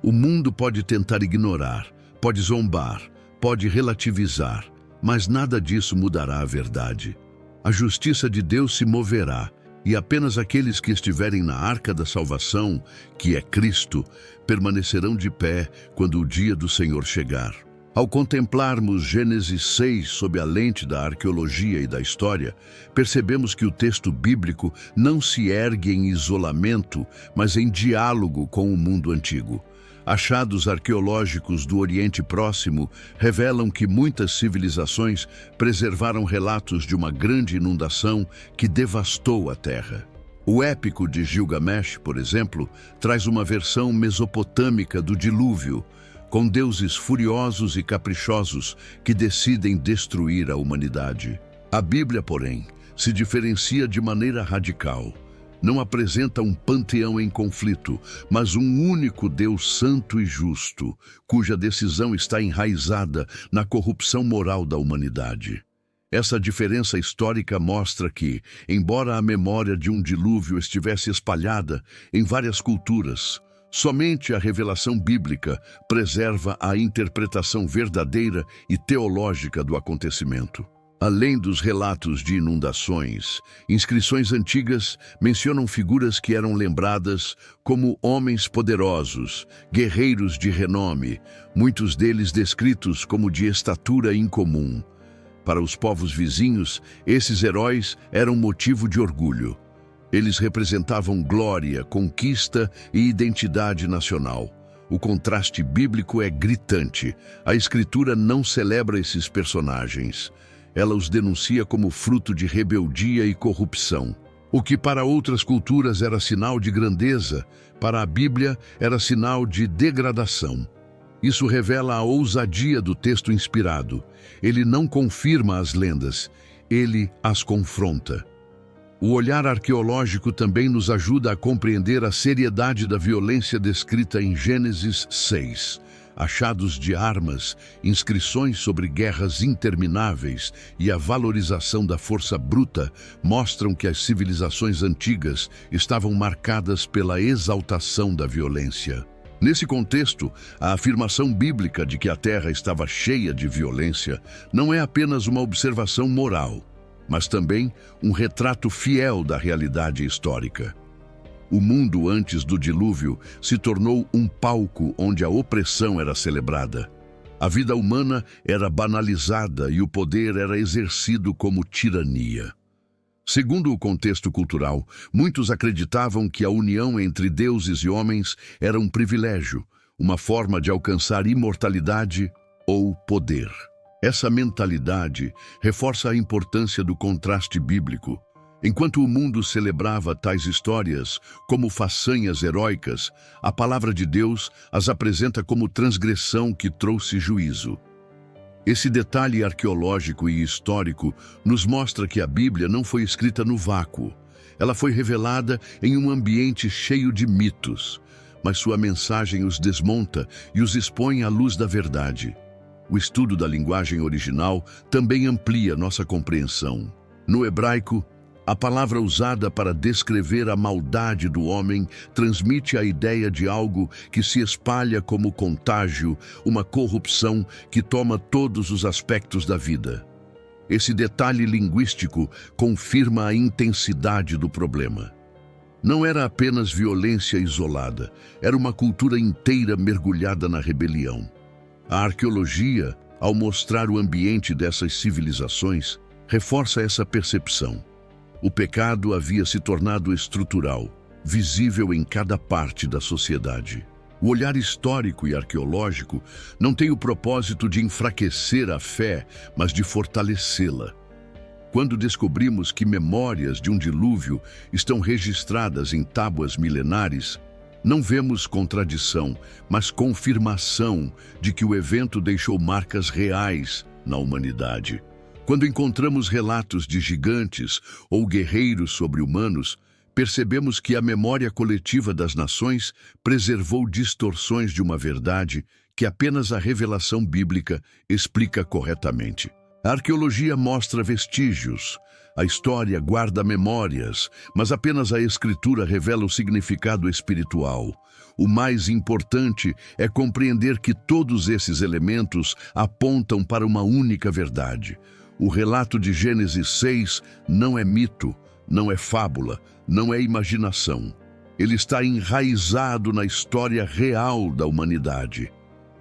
O mundo pode tentar ignorar, pode zombar, pode relativizar, mas nada disso mudará a verdade. A justiça de Deus se moverá, e apenas aqueles que estiverem na arca da salvação, que é Cristo, permanecerão de pé quando o dia do Senhor chegar. Ao contemplarmos Gênesis 6 sob a lente da arqueologia e da história, percebemos que o texto bíblico não se ergue em isolamento, mas em diálogo com o mundo antigo. Achados arqueológicos do Oriente Próximo revelam que muitas civilizações preservaram relatos de uma grande inundação que devastou a terra. O épico de Gilgamesh, por exemplo, traz uma versão mesopotâmica do dilúvio, com deuses furiosos e caprichosos que decidem destruir a humanidade. A Bíblia, porém, se diferencia de maneira radical. Não apresenta um panteão em conflito, mas um único Deus santo e justo, cuja decisão está enraizada na corrupção moral da humanidade. Essa diferença histórica mostra que, embora a memória de um dilúvio estivesse espalhada em várias culturas, somente a revelação bíblica preserva a interpretação verdadeira e teológica do acontecimento. Além dos relatos de inundações, inscrições antigas mencionam figuras que eram lembradas como homens poderosos, guerreiros de renome, muitos deles descritos como de estatura incomum. Para os povos vizinhos, esses heróis eram motivo de orgulho. Eles representavam glória, conquista e identidade nacional. O contraste bíblico é gritante. A Escritura não celebra esses personagens. Ela os denuncia como fruto de rebeldia e corrupção. O que para outras culturas era sinal de grandeza, para a Bíblia era sinal de degradação. Isso revela a ousadia do texto inspirado. Ele não confirma as lendas, ele as confronta. O olhar arqueológico também nos ajuda a compreender a seriedade da violência descrita em Gênesis 6. Achados de armas, inscrições sobre guerras intermináveis e a valorização da força bruta mostram que as civilizações antigas estavam marcadas pela exaltação da violência. Nesse contexto, a afirmação bíblica de que a Terra estava cheia de violência não é apenas uma observação moral, mas também um retrato fiel da realidade histórica. O mundo antes do dilúvio se tornou um palco onde a opressão era celebrada. A vida humana era banalizada e o poder era exercido como tirania. Segundo o contexto cultural, muitos acreditavam que a união entre deuses e homens era um privilégio, uma forma de alcançar imortalidade ou poder. Essa mentalidade reforça a importância do contraste bíblico. Enquanto o mundo celebrava tais histórias como façanhas heróicas, a palavra de Deus as apresenta como transgressão que trouxe juízo. Esse detalhe arqueológico e histórico nos mostra que a Bíblia não foi escrita no vácuo. Ela foi revelada em um ambiente cheio de mitos, mas sua mensagem os desmonta e os expõe à luz da verdade. O estudo da linguagem original também amplia nossa compreensão. No hebraico, a palavra usada para descrever a maldade do homem transmite a ideia de algo que se espalha como contágio, uma corrupção que toma todos os aspectos da vida. Esse detalhe linguístico confirma a intensidade do problema. Não era apenas violência isolada, era uma cultura inteira mergulhada na rebelião. A arqueologia, ao mostrar o ambiente dessas civilizações, reforça essa percepção. O pecado havia se tornado estrutural, visível em cada parte da sociedade. O olhar histórico e arqueológico não tem o propósito de enfraquecer a fé, mas de fortalecê-la. Quando descobrimos que memórias de um dilúvio estão registradas em tábuas milenares, não vemos contradição, mas confirmação de que o evento deixou marcas reais na humanidade. Quando encontramos relatos de gigantes ou guerreiros sobre-humanos, percebemos que a memória coletiva das nações preservou distorções de uma verdade que apenas a revelação bíblica explica corretamente. A arqueologia mostra vestígios, a história guarda memórias, mas apenas a Escritura revela o significado espiritual. O mais importante é compreender que todos esses elementos apontam para uma única verdade. O relato de Gênesis 6 não é mito, não é fábula, não é imaginação. Ele está enraizado na história real da humanidade.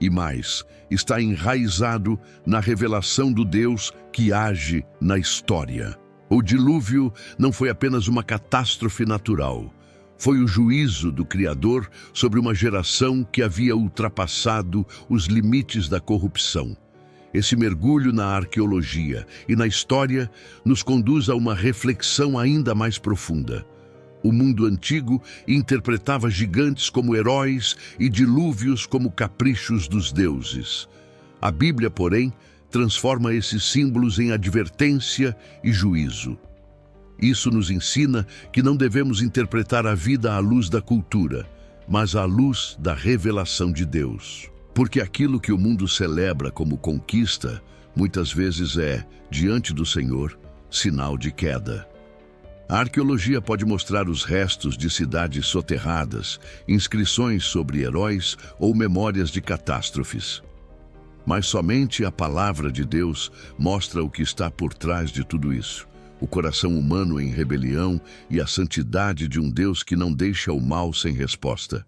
E mais, está enraizado na revelação do Deus que age na história. O dilúvio não foi apenas uma catástrofe natural. Foi o juízo do Criador sobre uma geração que havia ultrapassado os limites da corrupção. Esse mergulho na arqueologia e na história nos conduz a uma reflexão ainda mais profunda. O mundo antigo interpretava gigantes como heróis e dilúvios como caprichos dos deuses. A Bíblia, porém, transforma esses símbolos em advertência e juízo. Isso nos ensina que não devemos interpretar a vida à luz da cultura, mas à luz da revelação de Deus. Porque aquilo que o mundo celebra como conquista, muitas vezes é, diante do Senhor, sinal de queda. A arqueologia pode mostrar os restos de cidades soterradas, inscrições sobre heróis ou memórias de catástrofes. Mas somente a palavra de Deus mostra o que está por trás de tudo isso. O coração humano em rebelião e a santidade de um Deus que não deixa o mal sem resposta.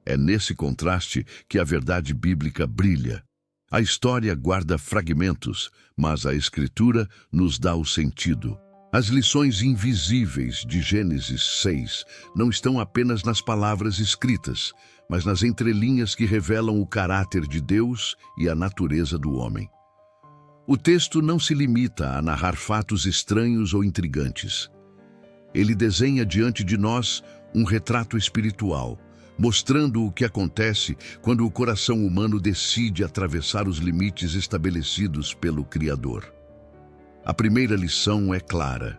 É nesse contraste que a verdade bíblica brilha. A história guarda fragmentos, mas a Escritura nos dá o sentido. As lições invisíveis de Gênesis 6 não estão apenas nas palavras escritas, mas nas entrelinhas que revelam o caráter de Deus e a natureza do homem. O texto não se limita a narrar fatos estranhos ou intrigantes. Ele desenha diante de nós um retrato espiritual, mostrando o que acontece quando o coração humano decide atravessar os limites estabelecidos pelo Criador. A primeira lição é clara: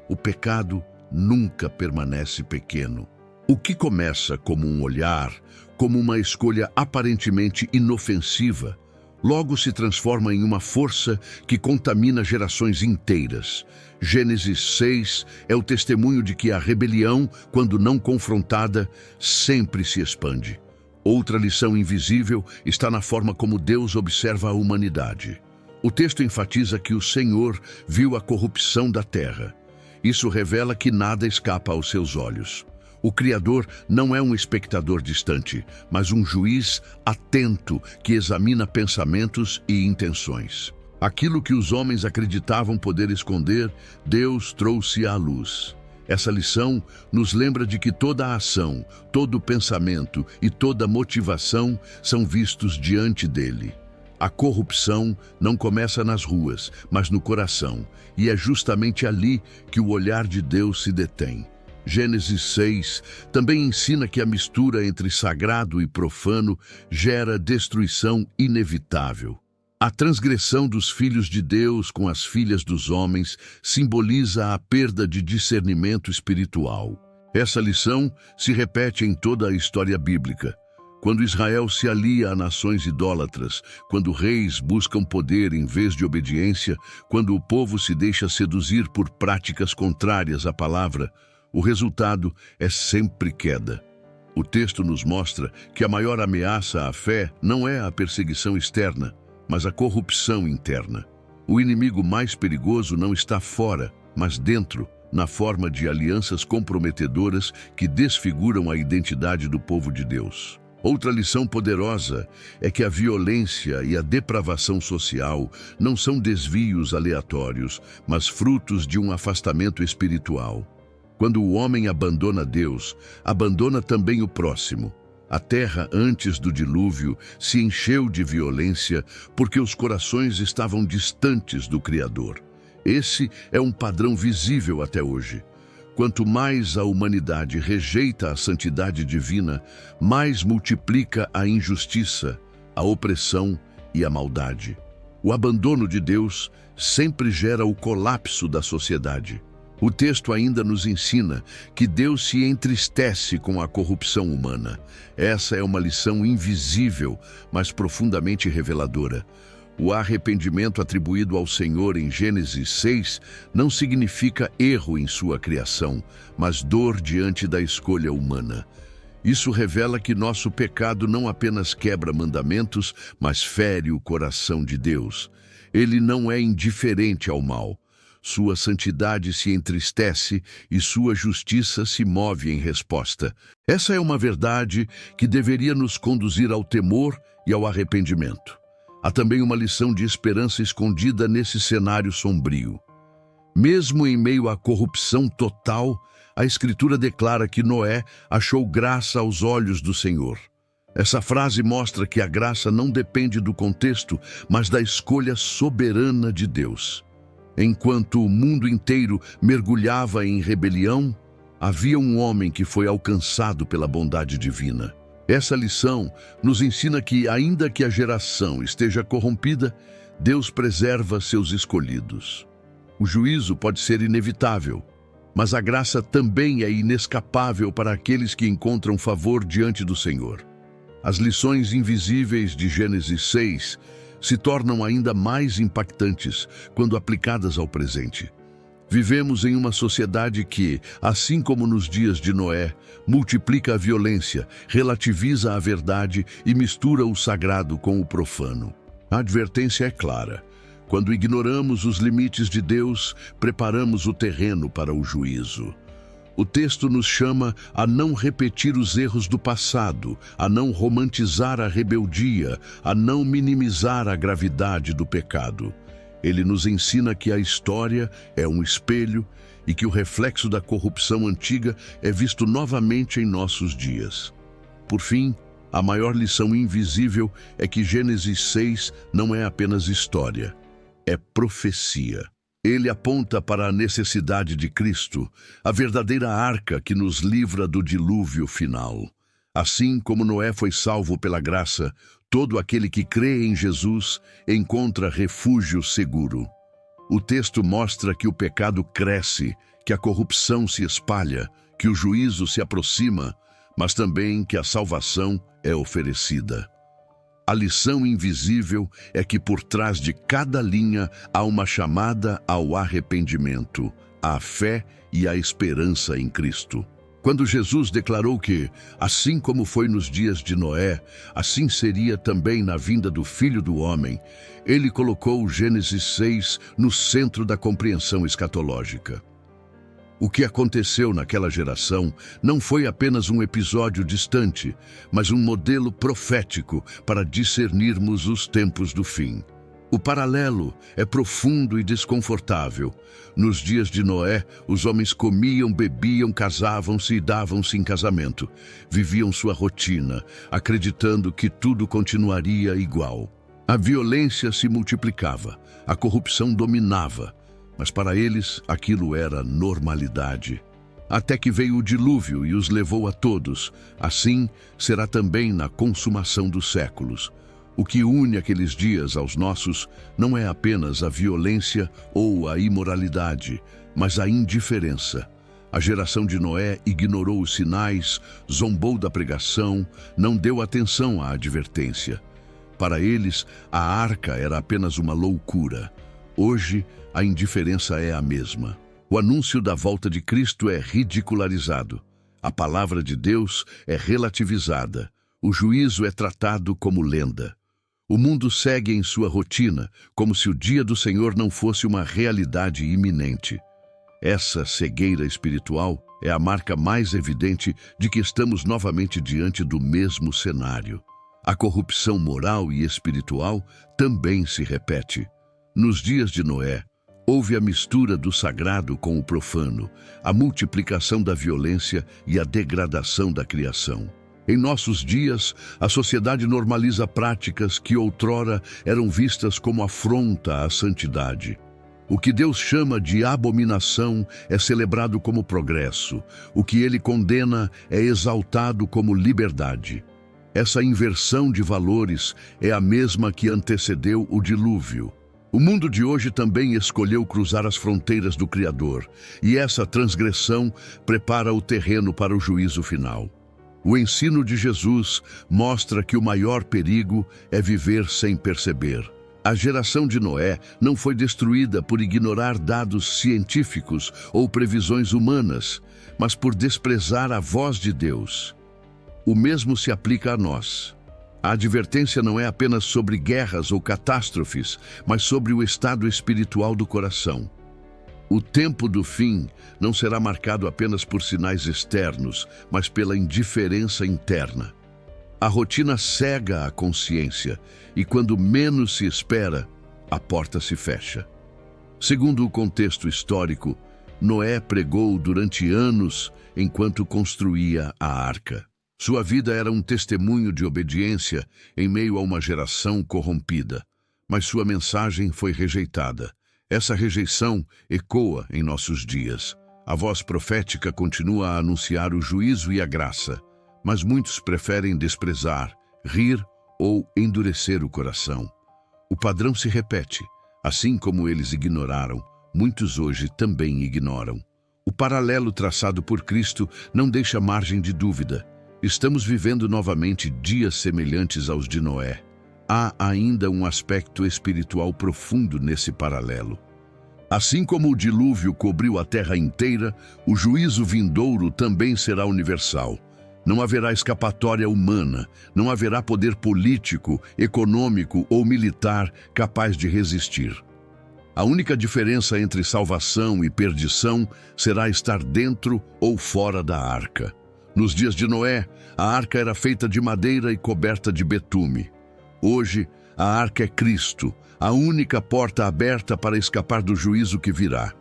o pecado nunca permanece pequeno. O que começa como um olhar, como uma escolha aparentemente inofensiva, logo se transforma em uma força que contamina gerações inteiras. Gênesis 6 é o testemunho de que a rebelião, quando não confrontada, sempre se expande. Outra lição invisível está na forma como Deus observa a humanidade. O texto enfatiza que o Senhor viu a corrupção da terra. Isso revela que nada escapa aos seus olhos. O Criador não é um espectador distante, mas um juiz atento que examina pensamentos e intenções. Aquilo que os homens acreditavam poder esconder, Deus trouxe à luz. Essa lição nos lembra de que toda a ação, todo pensamento e toda motivação são vistos diante dele. A corrupção não começa nas ruas, mas no coração, e é justamente ali que o olhar de Deus se detém. Gênesis 6 também ensina que a mistura entre sagrado e profano gera destruição inevitável. A transgressão dos filhos de Deus com as filhas dos homens simboliza a perda de discernimento espiritual. Essa lição se repete em toda a história bíblica. Quando Israel se alia a nações idólatras, quando reis buscam poder em vez de obediência, quando o povo se deixa seduzir por práticas contrárias à palavra, o resultado é sempre queda. O texto nos mostra que a maior ameaça à fé não é a perseguição externa, mas a corrupção interna. O inimigo mais perigoso não está fora, mas dentro, na forma de alianças comprometedoras que desfiguram a identidade do povo de Deus. Outra lição poderosa é que a violência e a depravação social não são desvios aleatórios, mas frutos de um afastamento espiritual. Quando o homem abandona Deus, abandona também o próximo. A terra, antes do dilúvio, se encheu de violência porque os corações estavam distantes do Criador. Esse é um padrão visível até hoje. Quanto mais a humanidade rejeita a santidade divina, mais multiplica a injustiça, a opressão e a maldade. O abandono de Deus sempre gera o colapso da sociedade. O texto ainda nos ensina que Deus se entristece com a corrupção humana. Essa é uma lição invisível, mas profundamente reveladora. O arrependimento atribuído ao Senhor em Gênesis 6 não significa erro em sua criação, mas dor diante da escolha humana. Isso revela que nosso pecado não apenas quebra mandamentos, mas fere o coração de Deus. Ele não é indiferente ao mal. sua santidade se entristece e sua justiça se move em resposta. Essa é uma verdade que deveria nos conduzir ao temor e ao arrependimento. Há também uma lição de esperança escondida nesse cenário sombrio. Mesmo em meio à corrupção total, a Escritura declara que Noé achou graça aos olhos do Senhor. Essa frase mostra que a graça não depende do contexto, mas da escolha soberana de Deus. Enquanto o mundo inteiro mergulhava em rebelião, havia um homem que foi alcançado pela bondade divina. Essa lição nos ensina que, ainda que a geração esteja corrompida, Deus preserva seus escolhidos. O juízo pode ser inevitável, mas a graça também é inescapável para aqueles que encontram favor diante do Senhor. As lições invisíveis de Gênesis 6 se tornam ainda mais impactantes quando aplicadas ao presente. Vivemos em uma sociedade que, assim como nos dias de Noé, multiplica a violência, relativiza a verdade e mistura o sagrado com o profano. A advertência é clara. Quando ignoramos os limites de Deus, preparamos o terreno para o juízo. O texto nos chama a não repetir os erros do passado, a não romantizar a rebeldia, a não minimizar a gravidade do pecado. Ele nos ensina que a história é um espelho e que o reflexo da corrupção antiga é visto novamente em nossos dias. Por fim, a maior lição invisível é que Gênesis 6 não é apenas história, é profecia. Ele aponta para a necessidade de Cristo, a verdadeira arca que nos livra do dilúvio final. Assim como Noé foi salvo pela graça, todo aquele que crê em Jesus encontra refúgio seguro. O texto mostra que o pecado cresce, que a corrupção se espalha, que o juízo se aproxima, mas também que a salvação é oferecida. A lição invisível é que por trás de cada linha há uma chamada ao arrependimento, à fé e à esperança em Cristo. Quando Jesus declarou que, assim como foi nos dias de Noé, assim seria também na vinda do Filho do Homem, ele colocou Gênesis 6 no centro da compreensão escatológica. O que aconteceu naquela geração não foi apenas um episódio distante, mas um modelo profético para discernirmos os tempos do fim. O paralelo é profundo e desconfortável. Nos dias de Noé, os homens comiam, bebiam, casavam-se e davam-se em casamento. Viviam sua rotina, acreditando que tudo continuaria igual. A violência se multiplicava, a corrupção dominava, mas para eles aquilo era normalidade. Até que veio o dilúvio e os levou a todos. Assim será também na consumação dos séculos. O que une aqueles dias aos nossos não é apenas a violência ou a imoralidade, mas a indiferença. A geração de Noé ignorou os sinais, zombou da pregação, não deu atenção à advertência. Para eles, a arca era apenas uma loucura. Hoje, a indiferença é a mesma. O anúncio da volta de Cristo é ridicularizado. A palavra de Deus é relativizada. O juízo é tratado como lenda. O mundo segue em sua rotina, como se o dia do Senhor não fosse uma realidade iminente. Essa cegueira espiritual é a marca mais evidente de que estamos novamente diante do mesmo cenário. A corrupção moral e espiritual também se repete. Nos dias de Noé, houve a mistura do sagrado com o profano, a multiplicação da violência e a degradação da criação. Em nossos dias, a sociedade normaliza práticas que outrora eram vistas como afronta à santidade. O que Deus chama de abominação é celebrado como progresso. O que ele condena é exaltado como liberdade. Essa inversão de valores é a mesma que antecedeu o dilúvio. O mundo de hoje também escolheu cruzar as fronteiras do Criador, e essa transgressão prepara o terreno para o juízo final. O ensino de Jesus mostra que o maior perigo é viver sem perceber. A geração de Noé não foi destruída por ignorar dados científicos ou previsões humanas, mas por desprezar a voz de Deus. O mesmo se aplica a nós. A advertência não é apenas sobre guerras ou catástrofes, mas sobre o estado espiritual do coração. O tempo do fim não será marcado apenas por sinais externos, mas pela indiferença interna. A rotina cega a consciência e, quando menos se espera, a porta se fecha. Segundo o contexto histórico, Noé pregou durante anos enquanto construía a arca. Sua vida era um testemunho de obediência em meio a uma geração corrompida, mas sua mensagem foi rejeitada. Essa rejeição ecoa em nossos dias. A voz profética continua a anunciar o juízo e a graça, mas muitos preferem desprezar, rir ou endurecer o coração. O padrão se repete. Assim como eles ignoraram, muitos hoje também ignoram. O paralelo traçado por Cristo não deixa margem de dúvida. Estamos vivendo novamente dias semelhantes aos de Noé. Há ainda um aspecto espiritual profundo nesse paralelo. Assim como o dilúvio cobriu a terra inteira, o juízo vindouro também será universal. Não haverá escapatória humana, não haverá poder político, econômico ou militar capaz de resistir. A única diferença entre salvação e perdição será estar dentro ou fora da arca. Nos dias de Noé, a arca era feita de madeira e coberta de betume. Hoje, a arca é Cristo, a única porta aberta para escapar do juízo que virá.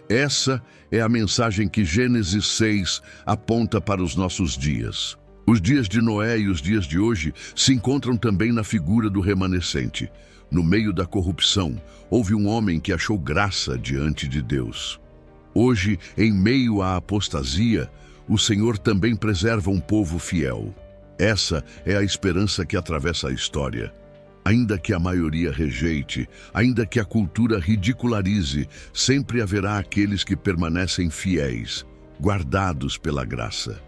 Essa é a mensagem que Gênesis 6 aponta para os nossos dias. Os dias de Noé e os dias de hoje se encontram também na figura do remanescente. No meio da corrupção, houve um homem que achou graça diante de Deus. Hoje, em meio à apostasia, o Senhor também preserva um povo fiel. Essa é a esperança que atravessa a história. Ainda que a maioria rejeite, ainda que a cultura ridicularize, sempre haverá aqueles que permanecem fiéis, guardados pela graça.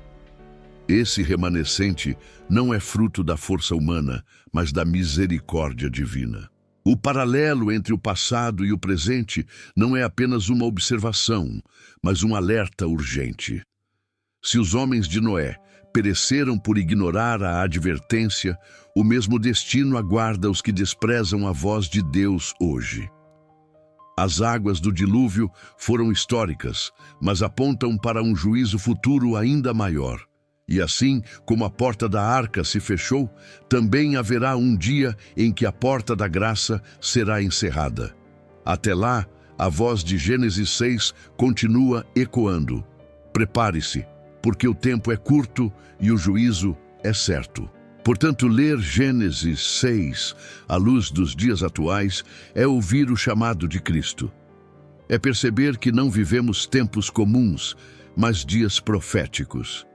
Esse remanescente não é fruto da força humana, mas da misericórdia divina. O paralelo entre o passado e o presente não é apenas uma observação, mas um alerta urgente. Se os homens de Noé pereceram por ignorar a advertência, o mesmo destino aguarda os que desprezam a voz de Deus hoje. As águas do dilúvio foram históricas, mas apontam para um juízo futuro ainda maior. E assim como a porta da arca se fechou, também haverá um dia em que a porta da graça será encerrada. Até lá, a voz de Gênesis 6 continua ecoando. Prepare-se, porque o tempo é curto e o juízo é certo. Portanto, ler Gênesis 6, à luz dos dias atuais, é ouvir o chamado de Cristo. É perceber que não vivemos tempos comuns, mas dias proféticos.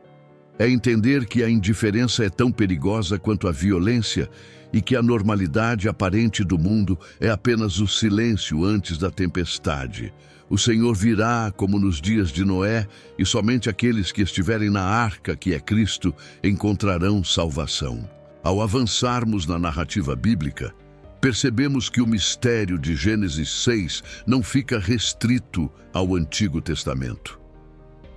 É entender que a indiferença é tão perigosa quanto a violência e que a normalidade aparente do mundo é apenas o silêncio antes da tempestade. O Senhor virá como nos dias de Noé, e somente aqueles que estiverem na arca, que é Cristo, encontrarão salvação. Ao avançarmos na narrativa bíblica, percebemos que o mistério de Gênesis 6 não fica restrito ao Antigo Testamento.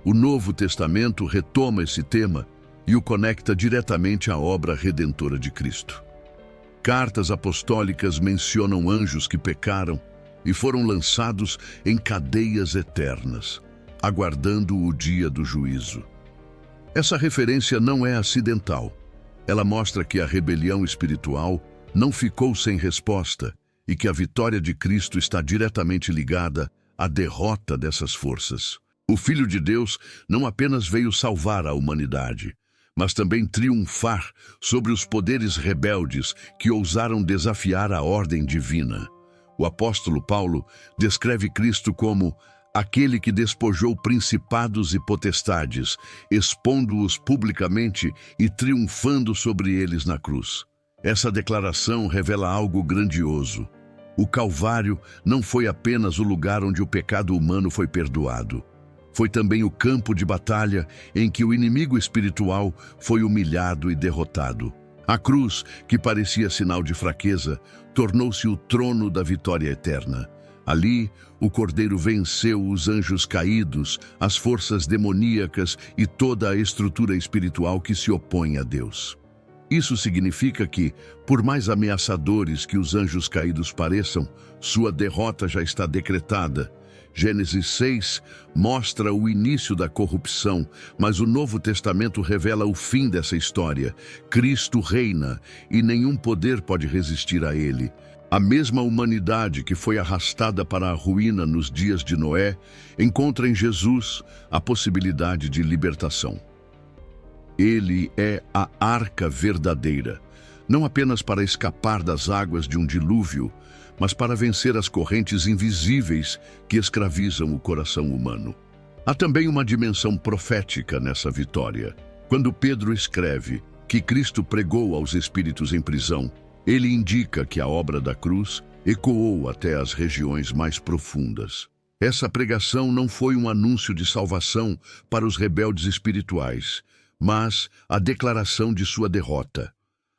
O Novo Testamento retoma esse tema e o conecta diretamente à obra redentora de Cristo. Cartas apostólicas mencionam anjos que pecaram e foram lançados em cadeias eternas, aguardando o dia do juízo. Essa referência não é acidental. Ela mostra que a rebelião espiritual não ficou sem resposta e que a vitória de Cristo está diretamente ligada à derrota dessas forças. O Filho de Deus não apenas veio salvar a humanidade, mas também triunfar sobre os poderes rebeldes que ousaram desafiar a ordem divina. O apóstolo Paulo descreve Cristo como aquele que despojou principados e potestades, expondo-os publicamente e triunfando sobre eles na cruz. Essa declaração revela algo grandioso. O Calvário não foi apenas o lugar onde o pecado humano foi perdoado. Foi também o campo de batalha em que o inimigo espiritual foi humilhado e derrotado. A cruz, que parecia sinal de fraqueza, tornou-se o trono da vitória eterna. Ali, o Cordeiro venceu os anjos caídos, as forças demoníacas e toda a estrutura espiritual que se opõe a Deus. Isso significa que, por mais ameaçadores que os anjos caídos pareçam, sua derrota já está decretada. Gênesis 6 mostra o início da corrupção, mas o Novo Testamento revela o fim dessa história. Cristo reina e nenhum poder pode resistir a ele. A mesma humanidade que foi arrastada para a ruína nos dias de Noé encontra em Jesus a possibilidade de libertação. Ele é a arca verdadeira, não apenas para escapar das águas de um dilúvio, mas para vencer as correntes invisíveis que escravizam o coração humano. Há também uma dimensão profética nessa vitória. Quando Pedro escreve que Cristo pregou aos espíritos em prisão, ele indica que a obra da cruz ecoou até as regiões mais profundas. Essa pregação não foi um anúncio de salvação para os rebeldes espirituais, mas a declaração de sua derrota.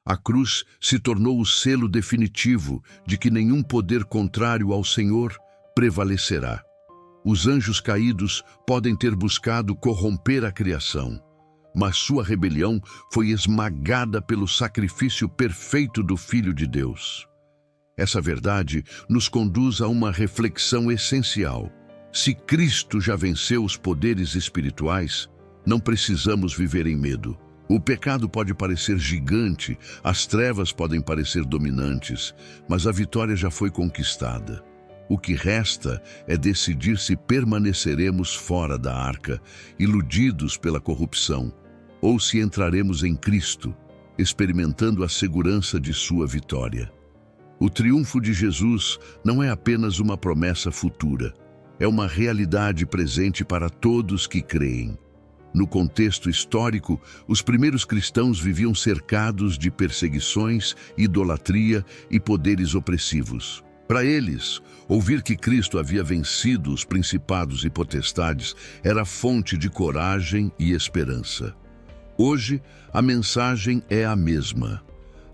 A cruz se tornou o selo definitivo de que nenhum poder contrário ao Senhor prevalecerá. Os anjos caídos podem ter buscado corromper a criação, mas sua rebelião foi esmagada pelo sacrifício perfeito do Filho de Deus. Essa verdade nos conduz a uma reflexão essencial. Se Cristo já venceu os poderes espirituais, não precisamos viver em medo. O pecado pode parecer gigante, as trevas podem parecer dominantes, mas a vitória já foi conquistada. O que resta é decidir se permaneceremos fora da arca, iludidos pela corrupção, ou se entraremos em Cristo, experimentando a segurança de sua vitória. O triunfo de Jesus não é apenas uma promessa futura, é uma realidade presente para todos que creem. No contexto histórico, os primeiros cristãos viviam cercados de perseguições, idolatria e poderes opressivos. Para eles, ouvir que Cristo havia vencido os principados e potestades era fonte de coragem e esperança. Hoje, a mensagem é a mesma.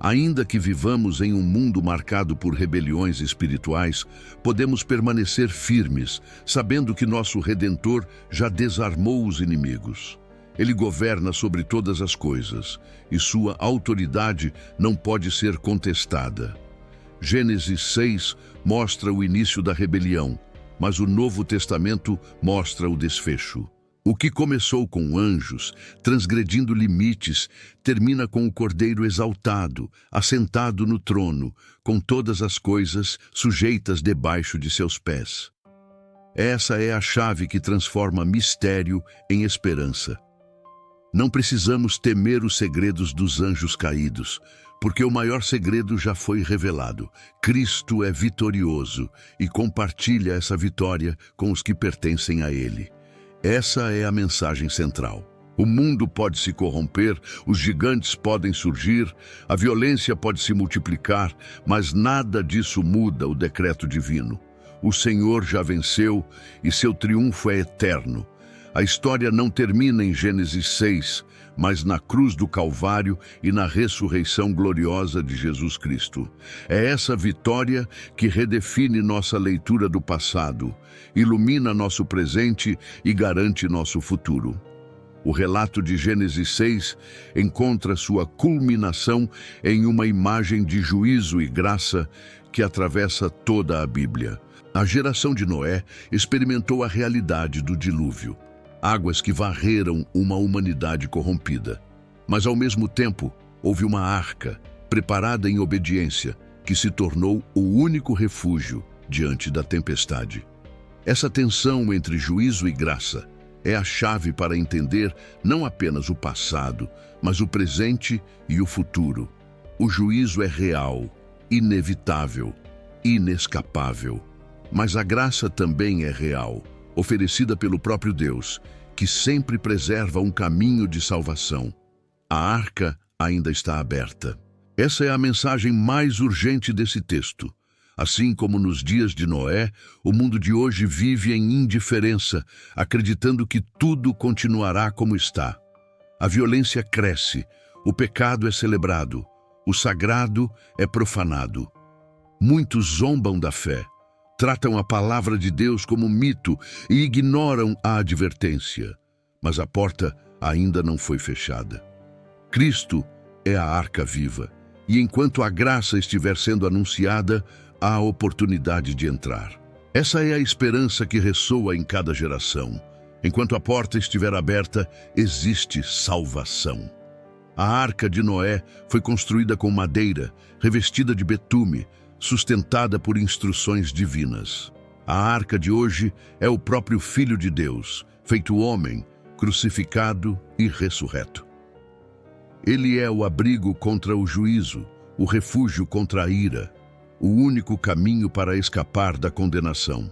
Ainda que vivamos em um mundo marcado por rebeliões espirituais, podemos permanecer firmes, sabendo que nosso Redentor já desarmou os inimigos. Ele governa sobre todas as coisas, e sua autoridade não pode ser contestada. Gênesis 6 mostra o início da rebelião, mas o Novo Testamento mostra o desfecho. O que começou com anjos, transgredindo limites, termina com o Cordeiro exaltado, assentado no trono, com todas as coisas sujeitas debaixo de seus pés. Essa é a chave que transforma mistério em esperança. Não precisamos temer os segredos dos anjos caídos, porque o maior segredo já foi revelado. Cristo é vitorioso e compartilha essa vitória com os que pertencem a Ele. Essa é a mensagem central. O mundo pode se corromper, os gigantes podem surgir, a violência pode se multiplicar, mas nada disso muda o decreto divino. O Senhor já venceu e seu triunfo é eterno. A história não termina em Gênesis 6, mas na cruz do Calvário e na ressurreição gloriosa de Jesus Cristo. É essa vitória que redefine nossa leitura do passado, ilumina nosso presente e garante nosso futuro. O relato de Gênesis 6 encontra sua culminação em uma imagem de juízo e graça que atravessa toda a Bíblia. A geração de Noé experimentou a realidade do dilúvio. Águas que varreram uma humanidade corrompida. Mas, ao mesmo tempo, houve uma arca, preparada em obediência, que se tornou o único refúgio diante da tempestade. Essa tensão entre juízo e graça é a chave para entender não apenas o passado, mas o presente e o futuro. O juízo é real, inevitável, inescapável. Mas a graça também é real, oferecida pelo próprio Deus, que sempre preserva um caminho de salvação. A arca ainda está aberta. Essa é a mensagem mais urgente desse texto. Assim como nos dias de Noé, o mundo de hoje vive em indiferença, acreditando que tudo continuará como está. A violência cresce, o pecado é celebrado, o sagrado é profanado. Muitos zombam da fé, tratam a palavra de Deus como mito e ignoram a advertência. Mas a porta ainda não foi fechada. Cristo é a arca viva, e enquanto a graça estiver sendo anunciada, há a oportunidade de entrar. Essa é a esperança que ressoa em cada geração. Enquanto a porta estiver aberta, existe salvação. A arca de Noé foi construída com madeira, revestida de betume, sustentada por instruções divinas. A arca de hoje é o próprio Filho de Deus, feito homem, crucificado e ressurreto. Ele é o abrigo contra o juízo, o refúgio contra a ira, o único caminho para escapar da condenação.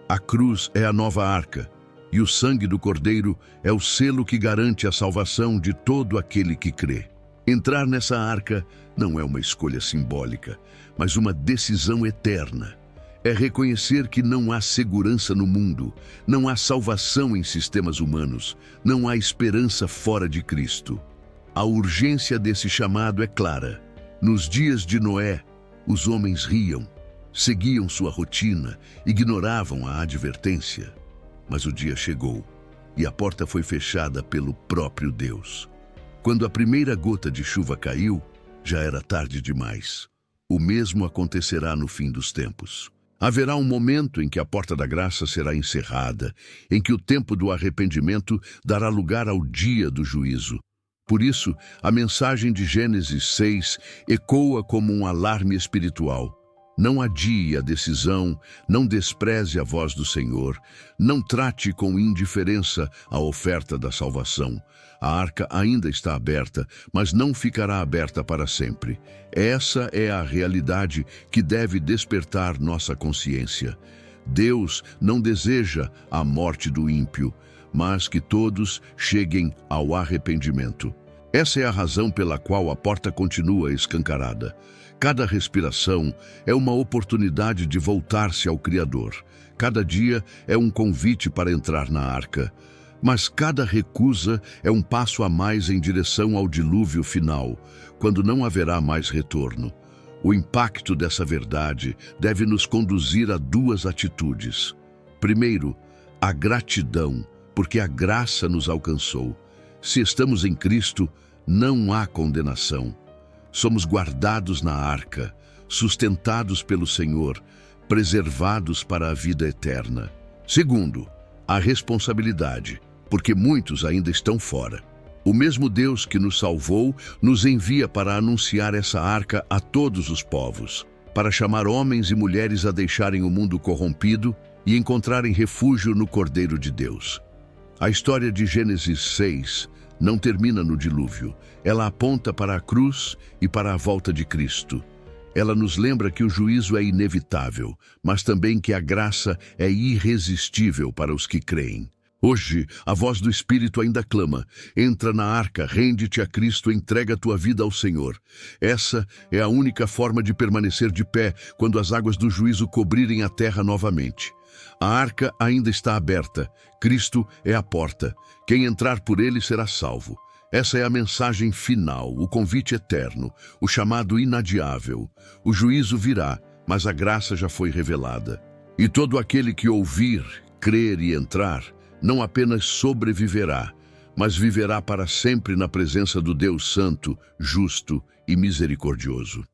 A cruz é a nova arca, e o sangue do Cordeiro é o selo que garante a salvação de todo aquele que crê. Entrar nessa arca não é uma escolha simbólica, mas uma decisão eterna. É reconhecer que não há segurança no mundo, não há salvação em sistemas humanos, não há esperança fora de Cristo. A urgência desse chamado é clara. Nos dias de Noé, os homens riam, seguiam sua rotina, ignoravam a advertência. Mas o dia chegou e a porta foi fechada pelo próprio Deus. Quando a primeira gota de chuva caiu, já era tarde demais. O mesmo acontecerá no fim dos tempos. Haverá um momento em que a porta da graça será encerrada, em que o tempo do arrependimento dará lugar ao dia do juízo. Por isso, a mensagem de Gênesis 6 ecoa como um alarme espiritual. Não adie a decisão, não despreze a voz do Senhor, não trate com indiferença a oferta da salvação. A arca ainda está aberta, mas não ficará aberta para sempre. Essa é a realidade que deve despertar nossa consciência. Deus não deseja a morte do ímpio, mas que todos cheguem ao arrependimento. Essa é a razão pela qual a porta continua escancarada. Cada respiração é uma oportunidade de voltar-se ao Criador. Cada dia é um convite para entrar na arca. Mas cada recusa é um passo a mais em direção ao dilúvio final, quando não haverá mais retorno. O impacto dessa verdade deve nos conduzir a duas atitudes. Primeiro, a gratidão, porque a graça nos alcançou. Se estamos em Cristo, não há condenação. Somos guardados na arca, sustentados pelo Senhor, preservados para a vida eterna. Segundo, a responsabilidade, porque muitos ainda estão fora. O mesmo Deus que nos salvou nos envia para anunciar essa arca a todos os povos, para chamar homens e mulheres a deixarem o mundo corrompido e encontrarem refúgio no Cordeiro de Deus. A história de Gênesis 6 não termina no dilúvio. Ela aponta para a cruz e para a volta de Cristo. Ela nos lembra que o juízo é inevitável, mas também que a graça é irresistível para os que creem. Hoje, a voz do Espírito ainda clama: entra na arca, rende-te a Cristo, entrega a tua vida ao Senhor. Essa é a única forma de permanecer de pé quando as águas do juízo cobrirem a terra novamente. A arca ainda está aberta. Cristo é a porta. Quem entrar por ele será salvo. Essa é a mensagem final, o convite eterno, o chamado inadiável. O juízo virá, mas a graça já foi revelada. E todo aquele que ouvir, crer e entrar, não apenas sobreviverá, mas viverá para sempre na presença do Deus Santo, justo e misericordioso.